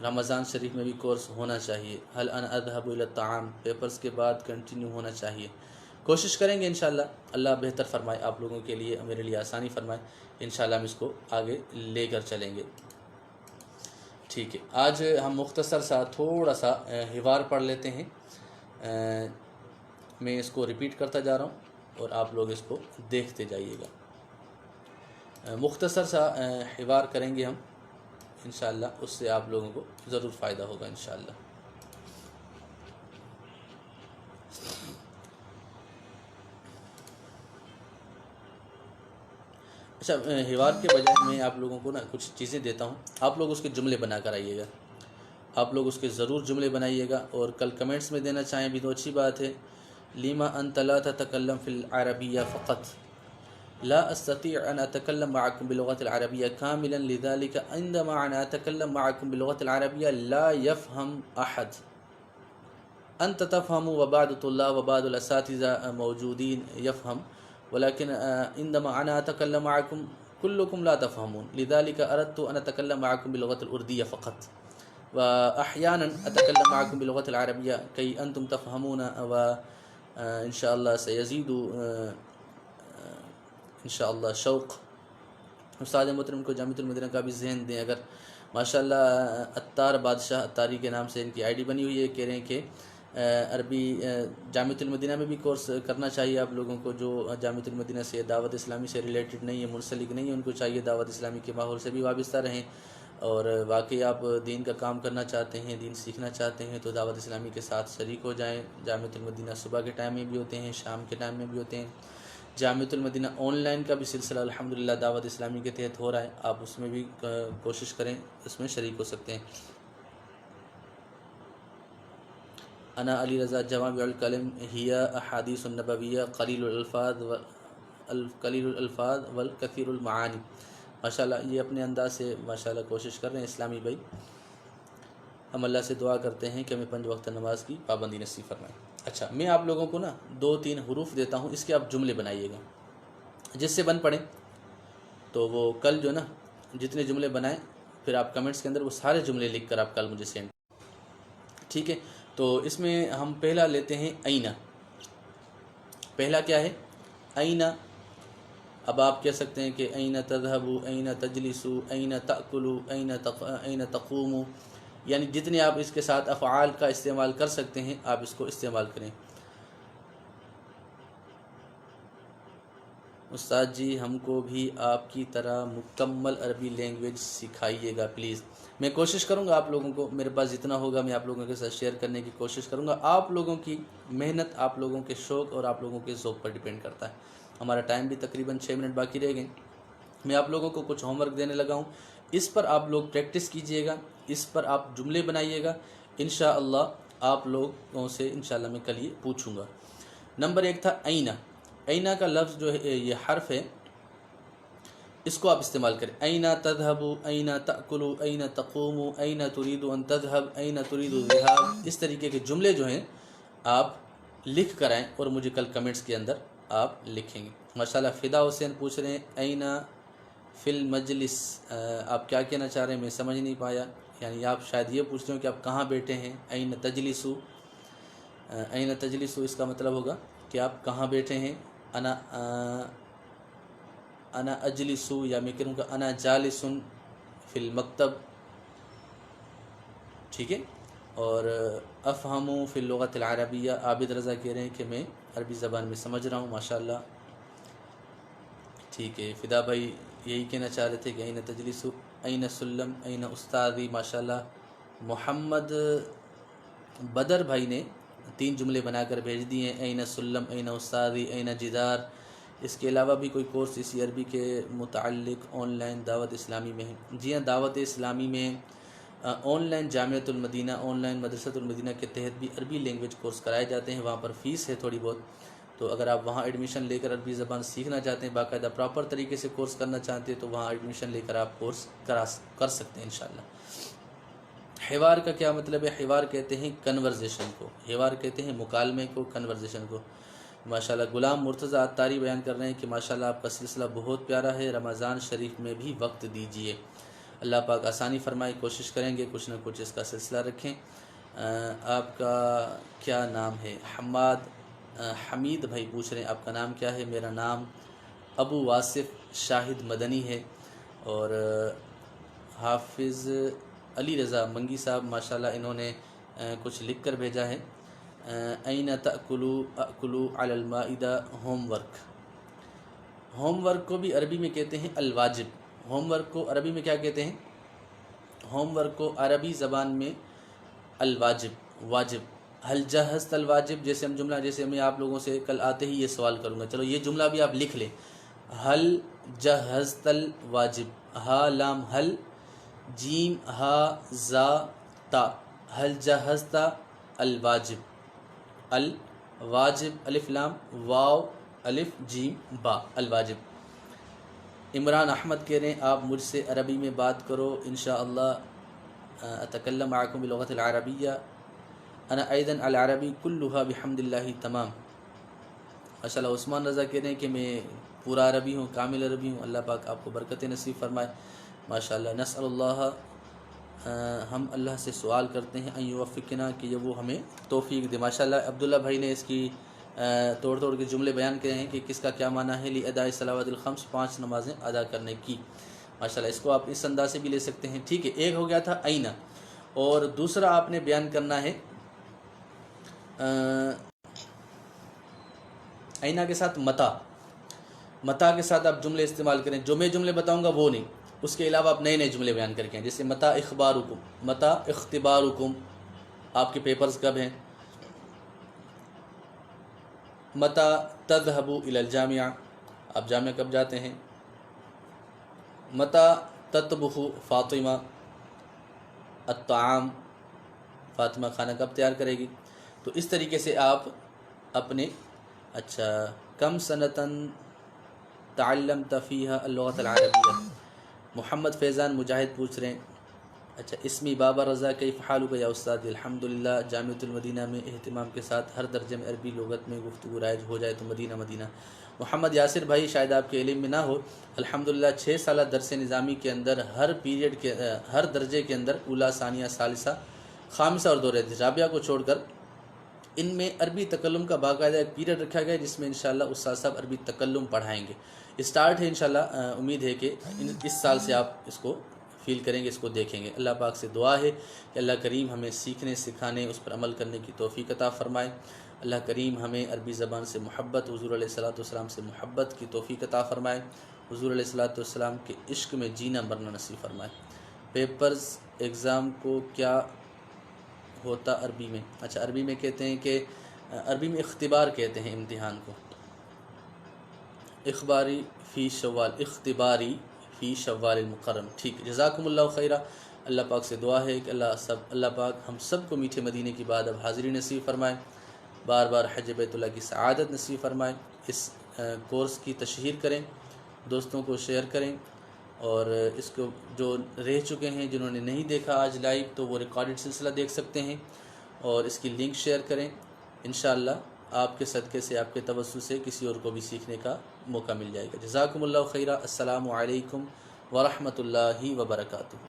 رمضان شریف میں بھی کورس ہونا چاہیے. هل انا اذهب الى الطعام پیپرز کے بعد کنٹینیو ہونا چاہیے. کوشش کریں گے انشاءاللہ. اللہ بہتر فرمائے آپ لوگوں کے لیے، میرے لیے آسانی فرمائے. انشاءاللہ ہم اس کو آگے لے کر چلیں گے. ٹھیک ہے، آج ہم مختصر سا تھوڑا سا حوار پڑھ لیتے ہیں. میں اس کو ریپیٹ کرتا جا رہا ہوں اور آپ لوگ اس کو دیکھتے جائیے گا. مختصر سا حوار کریں گے ہم انشاءاللہ، اس سے آپ لوگوں کو ضرور فائدہ ہوگا انشاءاللہ. اچھا، حوار کے بجائے میں آپ لوگوں کو نا کچھ چیزیں دیتا ہوں، آپ لوگ اس کے جملے بنا کر آئیے گا. آپ لوگ اس کے ضرور جملے بنائیے گا، اور کل کمنٹس میں دینا چاہیں بھی تو اچھی بات ہے. لیما انت لا تتکلم فی العربیہ فقط، لا استطيع ان اتكلم معكم باللغة العربية كاملا، لذلك عندما انا اتكلم معكم باللغة العربية لا يفهم احد. انت تفهم وبعض الطلاب وبعض الاساتذة موجودين يفهم، ولكن عندما انا اتكلم معكم كلكم لا تفهمون، لذلك اردت ان اتكلم معكم باللغة الأردية فقط، واحيانا اتكلم معكم باللغة العربية كي انتم تفهمون، وان شاء الله سيزيد انشاءاللہ شوق. استاد محترم کو جامعۃ المدینہ کا بھی ذہن دیں. اگر ماشاءاللہ عطار بادشاہ عطاری کے نام سے ان کی آئی ڈی بنی ہوئی ہے، کہہ رہے ہیں کہ عربی جامعۃ المدینہ میں بھی کورس کرنا چاہیے آپ لوگوں کو. جو جامعۃ المدینہ سے دعوت اسلامی سے ریلیٹڈ نہیں ہے، منسلک نہیں ہے، ان کو چاہیے دعوت اسلامی کے ماحول سے بھی وابستہ رہیں. اور واقعی آپ دین کا کام کرنا چاہتے ہیں، دین سیکھنا چاہتے ہیں، تو دعوت اسلامی کے ساتھ شریک ہو جائیں. جامعۃ المدینہ صبح کے ٹائم میں بھی ہوتے ہیں، شام کے ٹائم میں بھی ہوتے ہیں. جامعۃ المدینہ آن لائن کا بھی سلسلہ الحمدللہ دعوت اسلامی کے تحت ہو رہا ہے، آپ اس میں بھی کوشش کریں، اس میں شریک ہو سکتے ہیں. انا علی رضا جوامع الکلم ہی احادیث النبویہ قلیل الالفاظ والکثیر المعانی. ماشاءاللہ یہ اپنے انداز سے ماشاءاللہ کوشش کر رہے ہیں اسلامی بھائی. ہم اللہ سے دعا کرتے ہیں کہ ہمیں 5 وقت نماز کی پابندی نصیب فرمائیں. اچھا، میں آپ لوگوں کو نا 2-3 حروف دیتا ہوں، اس کے آپ جملے بنائیے گا. جس سے بن پڑیں تو وہ کل جو نا جتنے جملے بنائیں، پھر آپ کمنٹس کے اندر وہ سارے جملے لکھ کر آپ کل مجھے سینڈ. ٹھیک ہے، تو اس میں ہم پہلا لیتے ہیں اینا. پہلا کیا ہے؟ اینا. اب آپ کہہ سکتے ہیں کہ اینا تذهبوا، اینا تجلسوا، اینا تأکلوا، اینا تقوموا، یعنی جتنے آپ اس کے ساتھ افعال کا استعمال کر سکتے ہیں آپ اس کو استعمال کریں. استاد جی ہم کو بھی آپ کی طرح مکمل عربی لینگویج سکھائیے گا پلیز. میں کوشش کروں گا، آپ لوگوں کو میرے پاس جتنا ہوگا میں آپ لوگوں کے ساتھ شیئر کرنے کی کوشش کروں گا. آپ لوگوں کی محنت، آپ لوگوں کے شوق اور آپ لوگوں کے ذوق پر ڈیپینڈ کرتا ہے. ہمارا ٹائم بھی تقریباً 6 منٹ باقی رہ گئے. میں آپ لوگوں کو کچھ ہوم ورک دینے لگا ہوں، اس پر آپ لوگ پریکٹس کیجئے گا، اس پر آپ جملے بنائیے گا. انشاءاللہ آپ لوگوں سے انشاءاللہ میں کل یہ پوچھوں گا. نمبر 1 تھا اینا. اینا کا لفظ جو ہے، یہ حرف ہے، اس کو آپ استعمال کریں. اینا تذهبوا، اینا تأکلوا، اینا تقوموا، اینا تريد ان تذهب، اینا تريد الذهاب. اس طریقے کے جملے جو ہیں آپ لکھ کر آئیں اور مجھے کل کمنٹس کے اندر آپ لکھیں گے. ماشاءاللہ فدا حسین پوچھ رہے ہیں اینا فی المجلس. آپ کیا کہنا چاہ رہے ہیں میں سمجھ نہیں پایا. یعنی آپ شاید یہ پوچھ رہے ہو کہ آپ کہاں بیٹھے ہیں. اینا تجلسوا، اینا تجلسوا اس کا مطلب ہوگا کہ آپ کہاں بیٹھے ہیں. انا اجلسو، یا میں کہوں گا انا جالسن فی المکتب. ٹھیک ہے. اور افہمو فی اللغۃ العربیہ. عابد رضا کہہ رہے ہیں کہ میں عربی زبان میں سمجھ رہا ہوں. ماشاءاللہ ٹھیک ہے. فدا بھائی یہی کہنا چاہ رہے تھے کہ این تجلسو، این سلم، این استادی. ماشاءاللہ محمد بدر بھائی نے 3 جملے بنا کر بھیج دیے ہیں. این سلم، این استادی، این جدار. اس کے علاوہ بھی کوئی کورس اسی عربی کے متعلق آن لائن دعوت اسلامی میں ہے؟ جی ہاں، دعوت اسلامی میں آن لائن جامعۃ المدینہ، آن لائن مدرسۃ المدینہ کے تحت بھی عربی لینگویج کورس کرائے جاتے ہیں. وہاں پر فیس ہے تھوڑی بہت، تو اگر آپ وہاں ایڈمیشن لے کر عربی زبان سیکھنا چاہتے ہیں، باقاعدہ پراپر طریقے سے کورس کرنا چاہتے ہیں، تو وہاں ایڈمیشن لے کر آپ کورس کر سکتے ہیں انشاءاللہ. حوار کا کیا مطلب ہے؟ حوار کہتے ہیں کنورزیشن کو، حوار کہتے ہیں مکالمے کو، کنورزیشن کو. ماشاءاللہ غلام مرتضی عطاری بیان کر رہے ہیں کہ ماشاءاللہ آپ کا سلسلہ بہت پیارا ہے، رمضان شریف میں بھی وقت دیجیے. اللہ پاک آسانی فرمائے، کوشش کریں گے کچھ نہ کچھ اس کا سلسلہ رکھیں۔ آپ کا کیا نام ہے؟ حمید بھائی پوچھ رہے ہیں آپ کا نام کیا ہے؟ میرا نام ابو واصف شاہد مدنی ہے۔ اور حافظ علی رضا منگی صاحب ماشاءاللہ انہوں نے کچھ لکھ کر بھیجا ہے، این اکلو علی المائدہ ہوم ورک۔ ہوم ورک کو بھی عربی میں کہتے ہیں الواجب۔ ہوم ورک کو عربی میں کیا کہتے ہیں؟ ہوم ورک کو عربی زبان میں الواجب، واجب۔ حل جہزت الواجب، جیسے میں آپ لوگوں سے کل آتے ہی یہ سوال کروں گا، چلو یہ جملہ بھی آپ لکھ لیں۔ حل جہزت الواجب، ہا لام حل، جیم ہا زا تا، حل جہزت الواجب، الواجب الف لام واو الف جیم با، الواجب۔ عمران احمد کہہ رہے ہیں آپ مجھ سے عربی میں بات کرو، انشاءاللہ اتکلم معکم باللغۃ العربیہ، انا ایضا العربی کلھا بحمد اللہ تمام۔ ماشاءاللہ عثمان رضا کہہ رہے ہیں کہ میں پورا عربی ہوں، کامل عربی ہوں، اللہ پاک آپ کو برکت نصیب فرمائے ماشاءاللہ۔ نسأل اللہ، ہم اللہ سے سوال کرتے ہیں ان یوفقنا، کہ وہ ہمیں توفیق دے۔ ماشاءاللہ عبداللہ بھائی نے اس کی توڑ کے جملے بیان کرے ہیں کہ کس کا کیا معنی ہے، لِأَدَاءِ الصَّلَوَاتِ الْخَمْسِ، 5 نمازیں ادا کرنے کی۔ ماشاءاللہ اس کو آپ اس انداز سے بھی لے سکتے ہیں، ٹھیک ہے۔ ایک ہو گیا تھا آئینہ، اور دوسرا آپ نے بیان کرنا ہے آئینہ کے ساتھ متا کے ساتھ آپ جملے استعمال کریں، جو میں جملے بتاؤں گا وہ نہیں، اس کے علاوہ آپ نئے نئے جملے بیان کر کے ہیں، جیسے متا اختبارکم، آپ کے پیپرز کب ہیں؟ متا تذهب الى الجامعہ، آپ جامعہ کب جاتے ہیں؟ متا تطبخ فاطمہ الطعام، فاطمہ کھانا کب تیار کرے گی؟ تو اس طریقے سے آپ اپنے کم سنتاً تعلمت فیہا اللغۃ العربیہ۔ محمد فیضان مجاہد پوچھ رہے ہیں اسمی بابا رضا کیف حالک یا استاد؟ الحمدللہ، جامعۃ المدینہ میں اہتمام کے ساتھ ہر درجے میں عربی لغت میں گفتگو رائج ہو جائے تو مدینہ۔ محمد یاسر بھائی شاید آپ کے علم میں نہ ہو، الحمدللہ 6 سالہ درس نظامی کے اندر ہر پیریڈ کے ہر درجے کے اندر اولا، ثانیہ، ثالثہ، خامسہ اور دورہ رابعہ کو چھوڑ کر ان میں عربی تکلم کا باقاعدہ ایک پیریڈ رکھا گیا ہے، جس میں انشاءاللہ استاد صاحب عربی تکلم پڑھائیں گے۔ اسٹارٹ ہے انشاءاللہ، امید ہے کہ اس سال سے آپ اس کو فیل کریں گے، اس کو دیکھیں گے۔ اللہ پاک سے دعا ہے کہ اللہ کریم ہمیں سیکھنے، سکھانے، اس پر عمل کرنے کی توفیق عطا فرمائے۔ اللہ کریم ہمیں عربی زبان سے محبت، حضور علیہ السلام سے محبت کی توفیق عطا فرمائے، حضور علیہ السلام کے عشق میں جینا مرنا نصیب فرمائے۔ پیپرز ایگزام کو کیا ہوتا عربی میں؟ عربی میں کہتے ہیں کہ عربی میں اختبار کہتے ہیں امتحان کو، اختباری فی شوال المکرم، ٹھیک ہے۔ جزاکم اللہ خیرہ۔ اللہ پاک سے دعا ہے کہ اللہ پاک ہم سب کو میٹھے مدینے کی بعد اب حاضری نصیب فرمائے، بار بار حج بیت اللہ کی سعادت نصیب فرمائے۔ اس کورس کی تشہیر کریں، دوستوں کو شیئر کریں، اور اس کو جو رہ چکے ہیں جنہوں نے نہیں دیکھا آج لائیو تو وہ ریکارڈڈ سلسلہ دیکھ سکتے ہیں، اور اس کی لنک شیئر کریں۔ انشاءاللہ آپ کے صدقے سے، آپ کے توسل سے کسی اور کو بھی سیکھنے کا موقع مل جائے گا۔ جزاکم اللہ خیرہ۔ السلام علیکم ورحمۃ اللہ وبرکاتہ۔